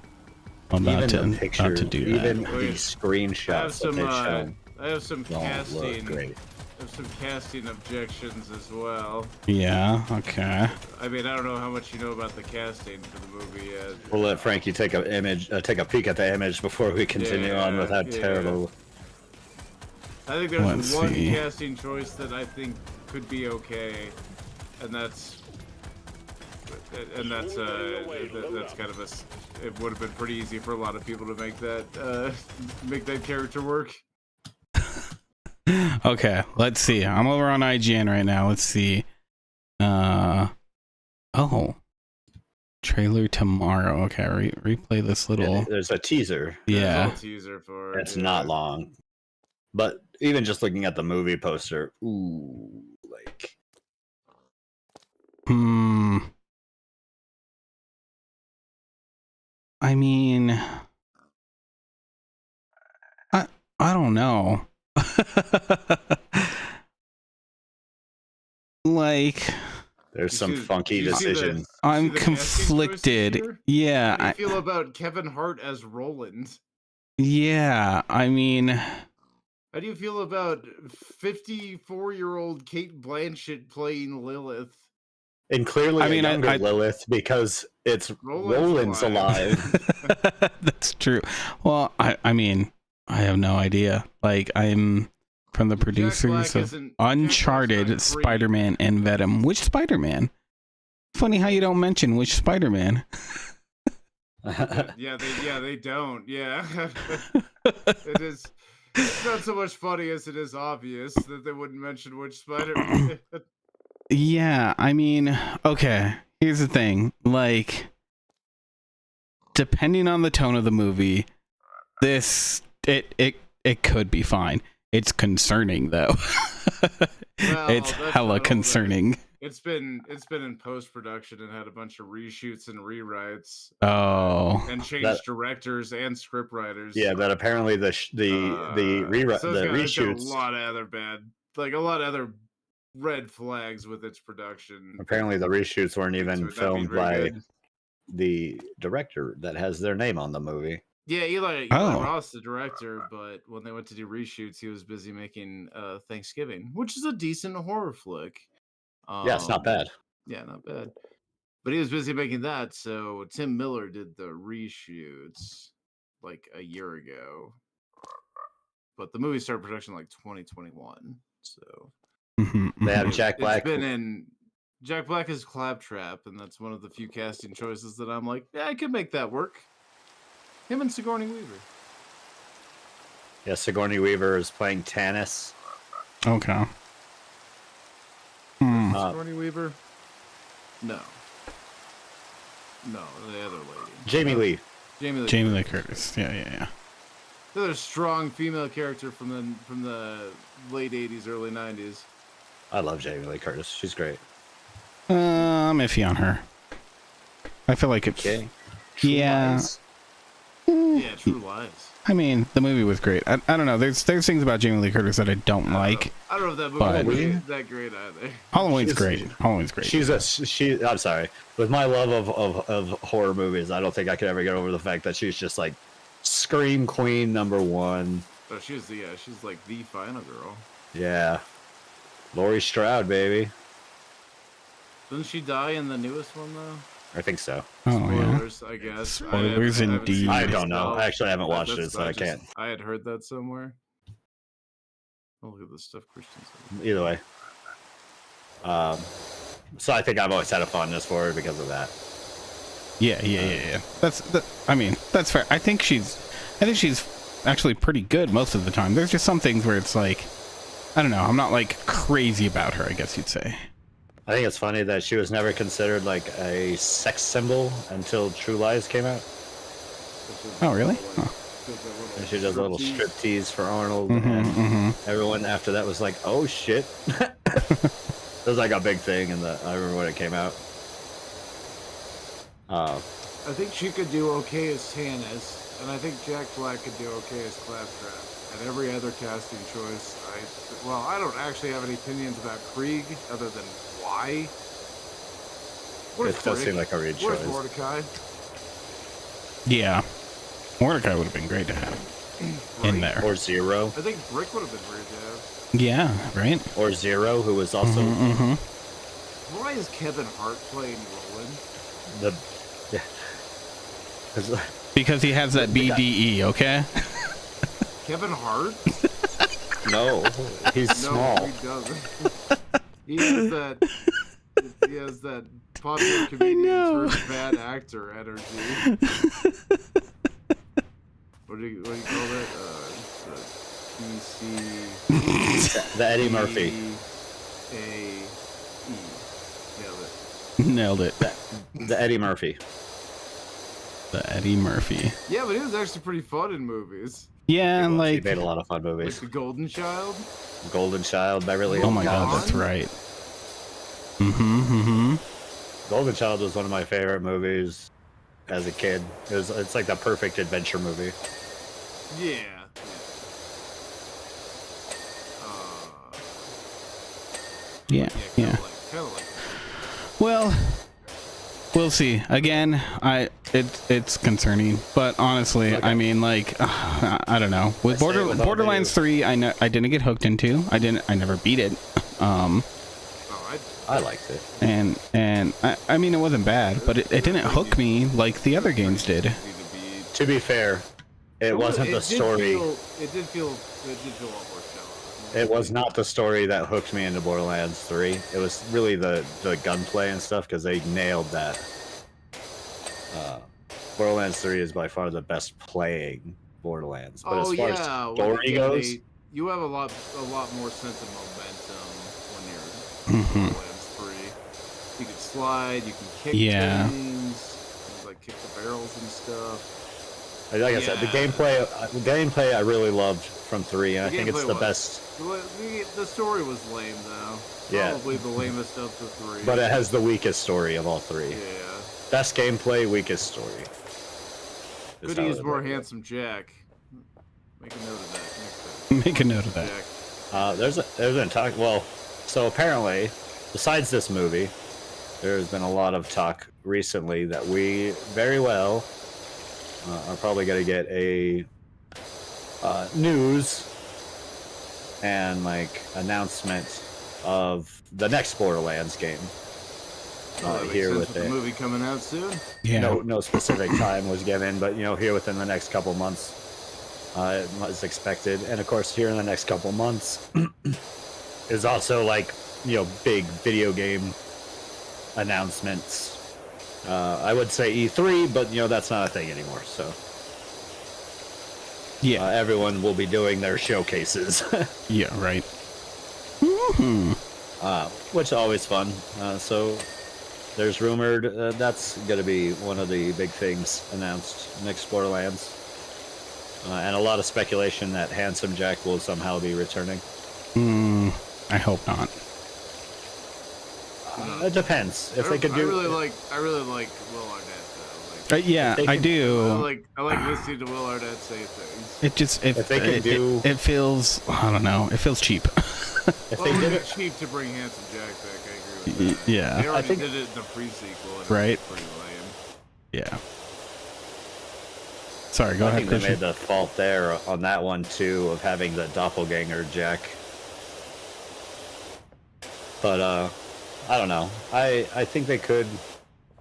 Even the pictures, do even that. the screenshots that they show I have some don't look casting. great. I have some casting objections as well. Yeah, okay. I mean, I don't know how much you know about the casting for the movie yet. We'll let Frankie take a peek at the image before we continue on with that terrible. I think there's Let's one see. casting choice that I think could be okay, and that's kind of it would have been pretty easy for a lot of people to make that character work. Okay, let's see. I'm over on IGN right now. Let's see. Oh. Trailer tomorrow. Okay, replay this little. There's a teaser. Yeah. There's a teaser for it. It's not long, but even just looking at the movie poster, ooh, like I mean, I don't know. like There's You some see- funky you see the- decisions. I'm see the casting choices conflicted. here? Yeah, How do you feel about Kevin Hart as Roland? yeah. I mean, How do you feel about 54-year-old Kate Blanchett playing Lilith? And clearly I mean, a younger I- Lilith because it's Roland's Roland's alive. that's true. Well, I mean, I have no idea. Like, I'm from the producers Black of isn't- Jack Black's Uncharted, not great. Spider-Man, and Venom. Which Spider-Man? Funny how you don't mention which Spider-Man. Yeah, they don't. Yeah, it is. It's not so much funny as it is obvious that they wouldn't mention which Spider-Man. Yeah, I mean, okay. Here's the thing. Like, depending on the tone of the movie, it could be fine. It's concerning though. Well, It's that's not hella all that- concerning. It's been in post-production and had a bunch of reshoots and rewrites Oh, and changed directors and scriptwriters. Yeah, that apparently the rewrite so the it's got a reshoots. lot of other a lot of other red flags with its production. Apparently the reshoots weren't So even that'd be filmed very by good. the director that has their name on the movie. Yeah, Eli Oh. Ross, the director, but when they went to do reshoots, he was busy making Thanksgiving, which is a decent horror flick. Yeah, it's not bad. Yeah, not bad. But he was busy making that, so Tim Miller did the reshoots like a year ago. But the movie started production like 2021. So They have Jack it's Black. been in Jack Black is Claptrap, and that's one of the few casting choices that I'm like, yeah, I could make that work. Him and Sigourney Weaver. Yeah, Sigourney Weaver is playing Tannis. okay. Hmm. Sigourney Weaver? No. No, the other lady. Jamie Lee. Jamie Lee Curtis. Yeah. The other strong female character from the late 80s, early 90s. I love Jamie Lee Curtis. She's great. I'm iffy on her. I feel like it's. Okay. Yeah. Lies. Yeah, True Lies. I mean, the movie was great. I don't know. There's things about Jamie Lee Curtis that I don't like. I don't know if that But- movie was that great either. Halloween's She's- great. Halloween's great. I'm sorry. With my love of horror movies, I don't think I could ever get over the fact that she's just like Scream Queen #1. Oh, she's like the final girl. Yeah. Laurie Strode, baby. Didn't she die in the newest one though? I think so. Oh yeah. Spoilers, I guess. Spoilers haven't indeed. seen I it don't know. myself. I actually haven't watched That's- it, so I just- can't. I had heard that somewhere. Oh, look at the stuff Christian said. Either way. So I think I've always had a fondness for her because of that. Yeah. I mean, that's fair. I think she's actually pretty good most of the time. There's just some things where it's like, I don't know. I'm not like crazy about her, I guess you'd say. I think it's funny that she was never considered like a sex symbol until True Lies came out. Oh, really? Huh. And she does a little striptease for Arnold, Mhm, and mhm. everyone after that was like, "Oh shit!" It was like a big thing, and I remember when it came out. I think she could do okay as Tannis, and I think Jack Black could do okay as Claptrap. And every other casting choice, I don't actually have any opinions about Krieg other than why. Where's It does Frick? seem like a read Where's choice. Mordecai? Yeah. Mordecai would have been great to have in there. Or Zero, I think Brick would have been great to have. Yeah, right? or Zero, who was also Mhm. Why is Kevin Hart playing Roland? the. Yeah. 'Cause- Because he has that BDE, okay? Kevin Hart? no, he's No, small. he doesn't. He has that. He has that popular comedian know. turned bad actor energy. What do you call that? The PC. The Eddie Murphy. A-E. Nailed it. The Eddie Murphy. The Eddie Murphy. Yeah, but he was actually pretty fun in movies. Yeah, and He like, made a lot of fun Like movies. The Golden Child. Golden Child, Beverly Hills. oh my god, Gone? that's right. Mm-hmm. Golden Child was one of my favorite movies as a kid. It's like the perfect adventure movie. Yeah. Yeah, kinda yeah. like see. Again, it's concerning, but honestly, I mean, like, I don't know. With Borderlands 3, I didn't get hooked into. I never beat it. I liked it. And I mean, it wasn't bad, but it didn't hook me like the other games did. To be fair, it wasn't the story. It did feel a lot more shallow. It was not the story that hooked me into Borderlands 3. It was really the gunplay and stuff, because they nailed that. Borderlands 3 is by far the best playing Borderlands. But as far as story goes, you have a lot more sense of momentum when you're Borderlands 3. You can slide, you can kick things, like kick the barrels and stuff. Like I said, the gameplay I really loved from 3, and I think it's the best. The story was lame, though. Probably the lamest of the 3. But it has the weakest story of all 3. Yeah. Best gameplay, weakest story. Could use more handsome Jack. Make a note of that. Make a note of that. There's been talk. Well, so apparently, besides this movie, there's been a lot of talk recently that we very well are probably going to get a news and like announcement of the next Borderlands game. Here with the movie coming out soon. Yeah. No specific time was given, but here within the next couple months, it was expected. And of course, here in the next couple months is also like big video game announcements. I would say E3, but that's not a thing anymore. So yeah, everyone will be doing their showcases. Yeah, right. Which is always fun. So there's rumored that's going to be one of the big things announced next Borderlands, and a lot of speculation that Handsome Jack will somehow be returning. I hope not. It depends. If they could do, I really like Will Arnett though. Yeah, I do. I like listening to Will Arnett say things. It just if they could do, it feels, I don't know. It feels cheap. If they did it cheap to bring Handsome Jack back, I agree with that. Yeah, they already did it in the pre-sequel. And right. It was pretty lame. Yeah. Sorry, go ahead. I think they made the fault there on that one too of having the doppelganger Jack. But I don't know. I think they could.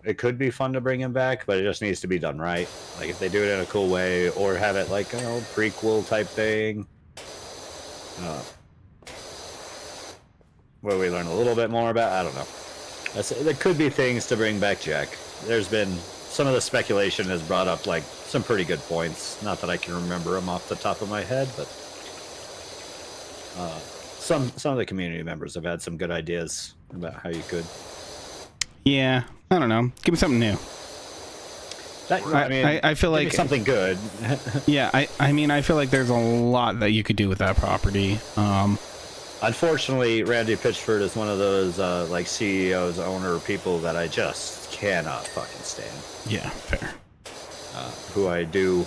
It could be fun to bring him back, but it just needs to be done right. Like if they do it in a cool way, or have it like prequel type thing, where we learn a little bit more about. I don't know. There could be things to bring back Jack. There's been some of the speculation has brought up like some pretty good points. Not that I can remember them off the top of my head, but some of the community members have had some good ideas about how you could. Yeah, I don't know. Give me something new. I feel like something good. Yeah, I mean, I feel like there's a lot that you could do with that property. Unfortunately, Randy Pitchford is one of those like CEOs, owner people that I just cannot fucking stand. Yeah, fair. Who I do.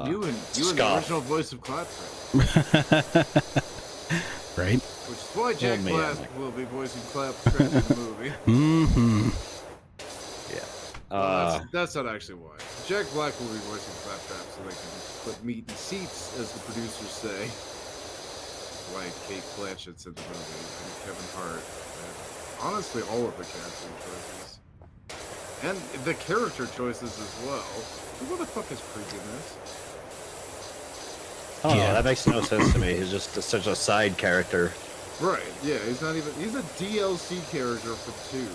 You and the original voice of Claptrap. Right. Which is why Jack Black will be voicing Claptrap in the movie. Mm-hmm. Yeah. That's not actually why. Jack Black will be voicing Claptrap so they can put meat in seats, as the producers say. Like Kate Blanchett's in the movie, and Kevin Hart. And honestly, all of the casting choices. And the character choices as well. Who the fuck is Krieg in this? Oh, yeah. That makes no sense to me. He's just such a side character. Right, yeah, he's a DLC character for 2.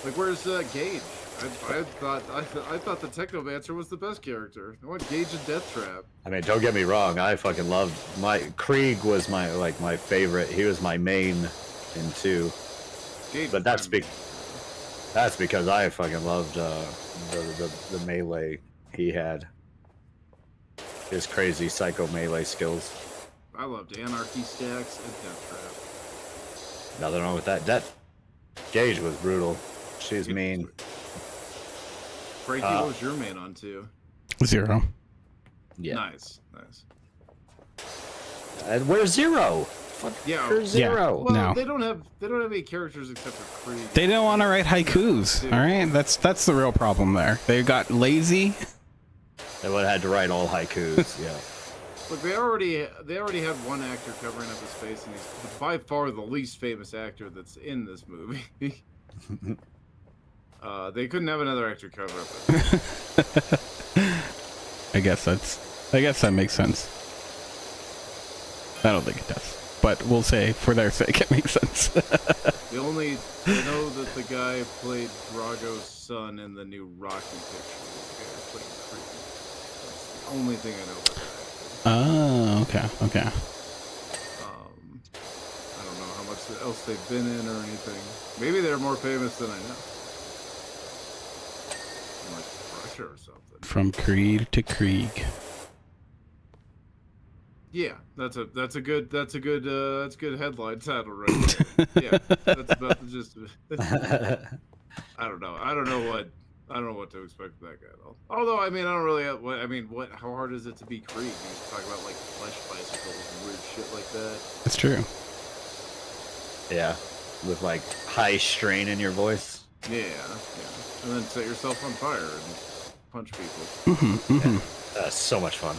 Like, where's Gage? I thought the Technomancer was the best character. I want Gage and Deathtrap. I mean, don't get me wrong, I fucking loved Krieg was my favorite. He was my main in 2. Gage, but that's because I fucking loved the melee he had. His crazy psycho melee skills. I loved Anarchy Stacks and Deathtrap. Nothing wrong with that. Gage was brutal. She's mean. Frankie, what was your main on 2? 0. Yeah. Nice. And where's 0? Yeah. For Zero. Well, No. they don't have any characters except for Krieg. They don't want to write haikus. Dude. All right, that's the real problem there. They got lazy. They would have had to write all haikus. Yeah. Look, they already had one actor covering up his face, and he's by far the least famous actor that's in this movie. They couldn't have another actor cover up it. I guess that makes sense. I don't think it does, but we'll say for their sake it makes sense. They know that the guy played Drago's son in the new Rocky picture. The guy who played Creed. That's the only thing I know about that actor. Oh, okay. I don't know how much else they've been in or anything. Maybe they're more famous than I know. Like Russia or something. From Creed to Krieg. Yeah, that's a good headline title right there. Yeah, that's about the gist of it. I don't know what to expect from that guy at all. Although I mean, I don't really have, how hard is it to be Krieg? You just talk about like flesh bicycles and weird shit like that. That's true. Yeah. With like high strain in your voice. Yeah. And then set yourself on fire and punch people. That's so much fun.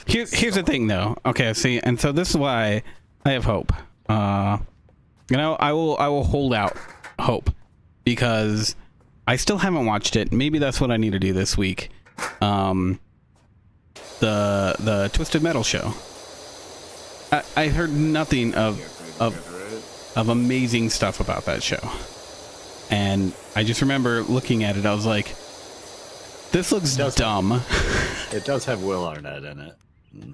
Here's the thing, though. Okay, see, and so this is why I have hope. I will hold out hope because I still haven't watched it. Maybe that's what I need to do this week. The Twisted Metal show. I heard nothing of amazing stuff about that show, and I just remember looking at it. I was like, "This looks dumb." It does have Will Arnett in it.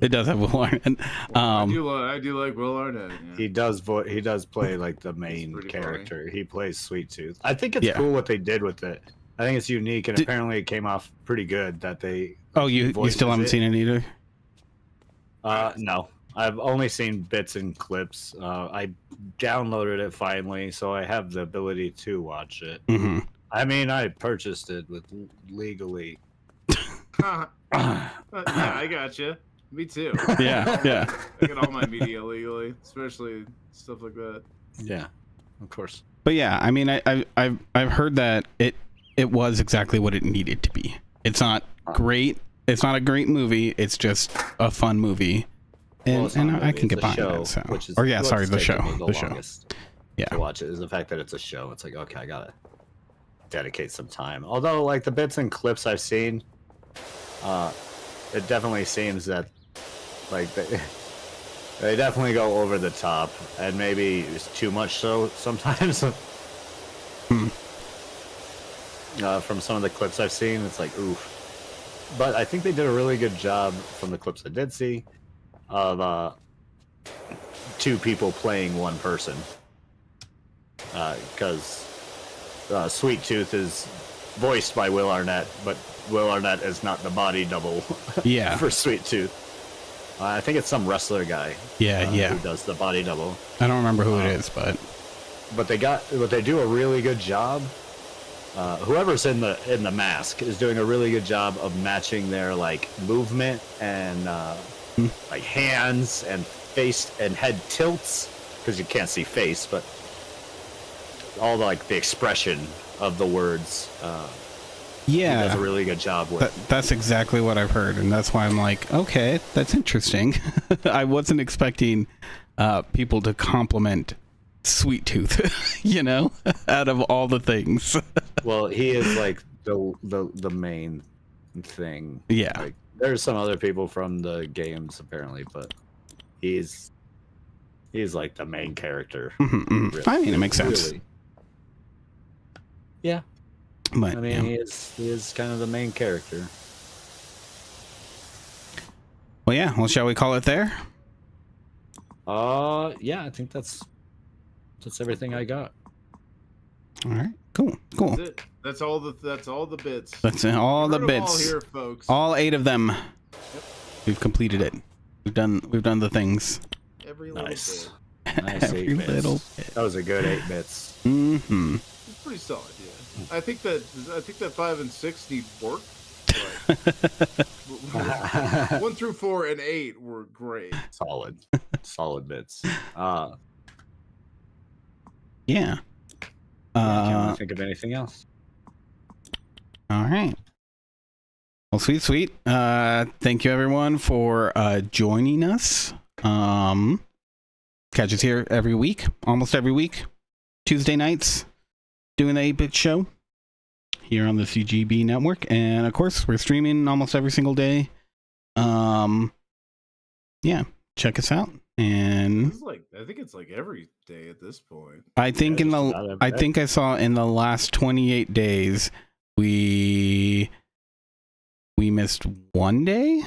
It does have Will Arnett. I do like Will Arnett. Yeah. He does play like the main character. Funny. He plays Sweet Tooth. I think it's cool what they did with it. I think it's unique, and apparently it came off pretty good. That they. Oh, you still haven't seen it either? No. I've only seen bits and clips. I downloaded it finally, so I have the ability to watch it. Mm-hmm. I mean, I purchased it with legally. Yeah, I gotcha. Me too. Yeah. I get all my media legally, especially stuff like that. Yeah, of course. But yeah, I mean, I've heard that it was exactly what it needed to be. It's not great. It's not a great movie. It's just a fun movie. And I can get behind it. So. The show. Yeah. To watch it is the fact that it's a show. It's like, okay, I gotta dedicate some time. Although, like the bits and clips I've seen, it definitely seems that, like they definitely go over the top, and maybe it's too much so sometimes. From some of the clips I've seen, it's like, oof. But I think they did a really good job from the clips I did see of two people playing one person. Because Sweet Tooth is voiced by Will Arnett, but Will Arnett is not the body double for Sweet Tooth. I think it's some wrestler guy. Who does the body double. I don't remember who it is, but they do a really good job. Whoever's in the mask is doing a really good job of matching their like movement and like hands and face and head tilts, because you can't see face, but all the expression of the words. He does a really good job with. That's exactly what I've heard, and that's why I'm like, okay, that's interesting. I wasn't expecting people to compliment Sweet Tooth, out of all the things. Well, he is like the main thing. Yeah. Like, there's some other people from the games apparently, but he's like the main character. Really, I mean, it makes sense. Really. Yeah. But, I mean, he is kind of the main character. Well, yeah. Well, shall we call it there? Yeah, I think that's everything I got. All right. Cool. That's it. That's all the bits. That's all the Heard bits. all here, folks. All 8 of them. Yep. We've completed it. We've done the things. Every little Nice. bit. Nice. Every 8 bits. little bit. That was a good 8 bits. Mm-hmm. It's pretty solid, yeah. I think that 5 and 6 need work, but 1 through 4 and 8 were great. Solid bits. Yeah. I can't really think of anything else. All right. Well, sweet. Thank you everyone for joining us. Catch us here every week, almost every week, Tuesday nights, doing the 8-Bit Show here on the CGB network, and of course we're streaming almost every single day. Yeah, check us out. And I think it's like every day at this point. I think I think I saw in the last 28 days we missed one day.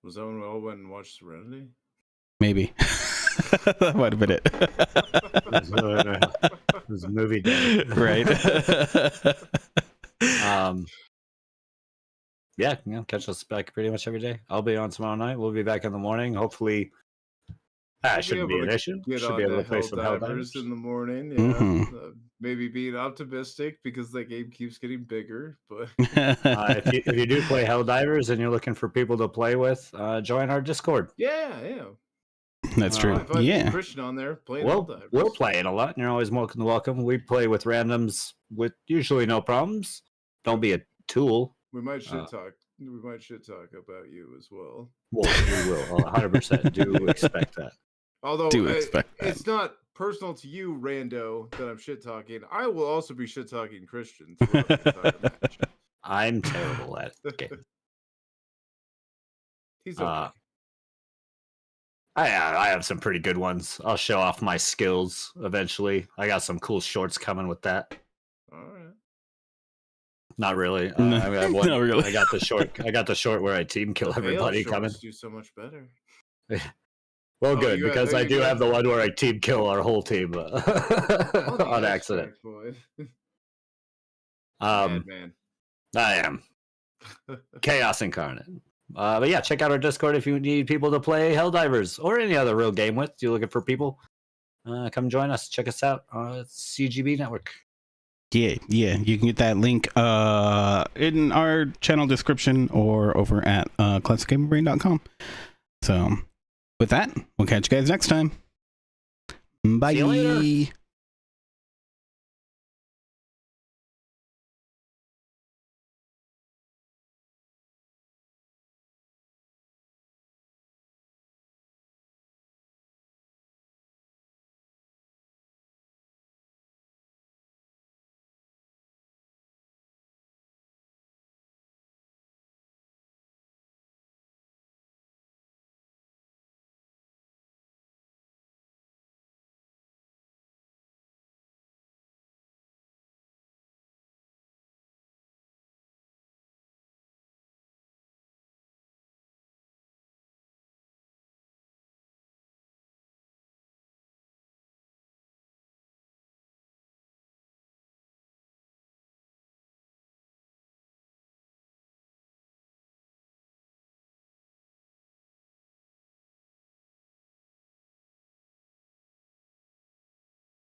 Was that when we all went and watched Serenity? Maybe. That might have been it. It was a movie day. Right. Yeah, catch us back pretty much every day. I'll be on tomorrow night. We'll be back in the morning. Hopefully, shouldn't be an issue. Should be able to play some Helldivers in the morning. Yeah, Mm-hmm. Maybe being optimistic because that game keeps getting bigger. But if you do play Helldivers and you're looking for people to play with, join our Discord. yeah. That's true. If I Yeah. Christian on there playing Helldivers. We're playing a lot, and you're always welcome. We play with randoms with usually no problems. Don't be a tool. We might shit talk. We might shit talk about you as well. Well, we will 100% do expect that. Although expect that. it's not personal to you, Rando, that I'm shit talking. I will also be shit talking Christian throughout the entire match. I'm terrible at game. He's okay. I have some pretty good ones. I'll show off my skills eventually. I got some cool shorts coming with that. All right. Not really. No, I not really. I got the short where I team kill everybody coming. Do so much better. Well, good, because I do have the one where I team kill our whole team on accident. Man. I am chaos incarnate. But yeah, check out our Discord if you need people to play Helldivers or any other real game with. You're looking for people, come join us. Check us out on CGB Network. Yeah. You can get that link in our channel description or over at classicgamerbrain.com. So with that, we'll catch you guys next time. Bye. See you later.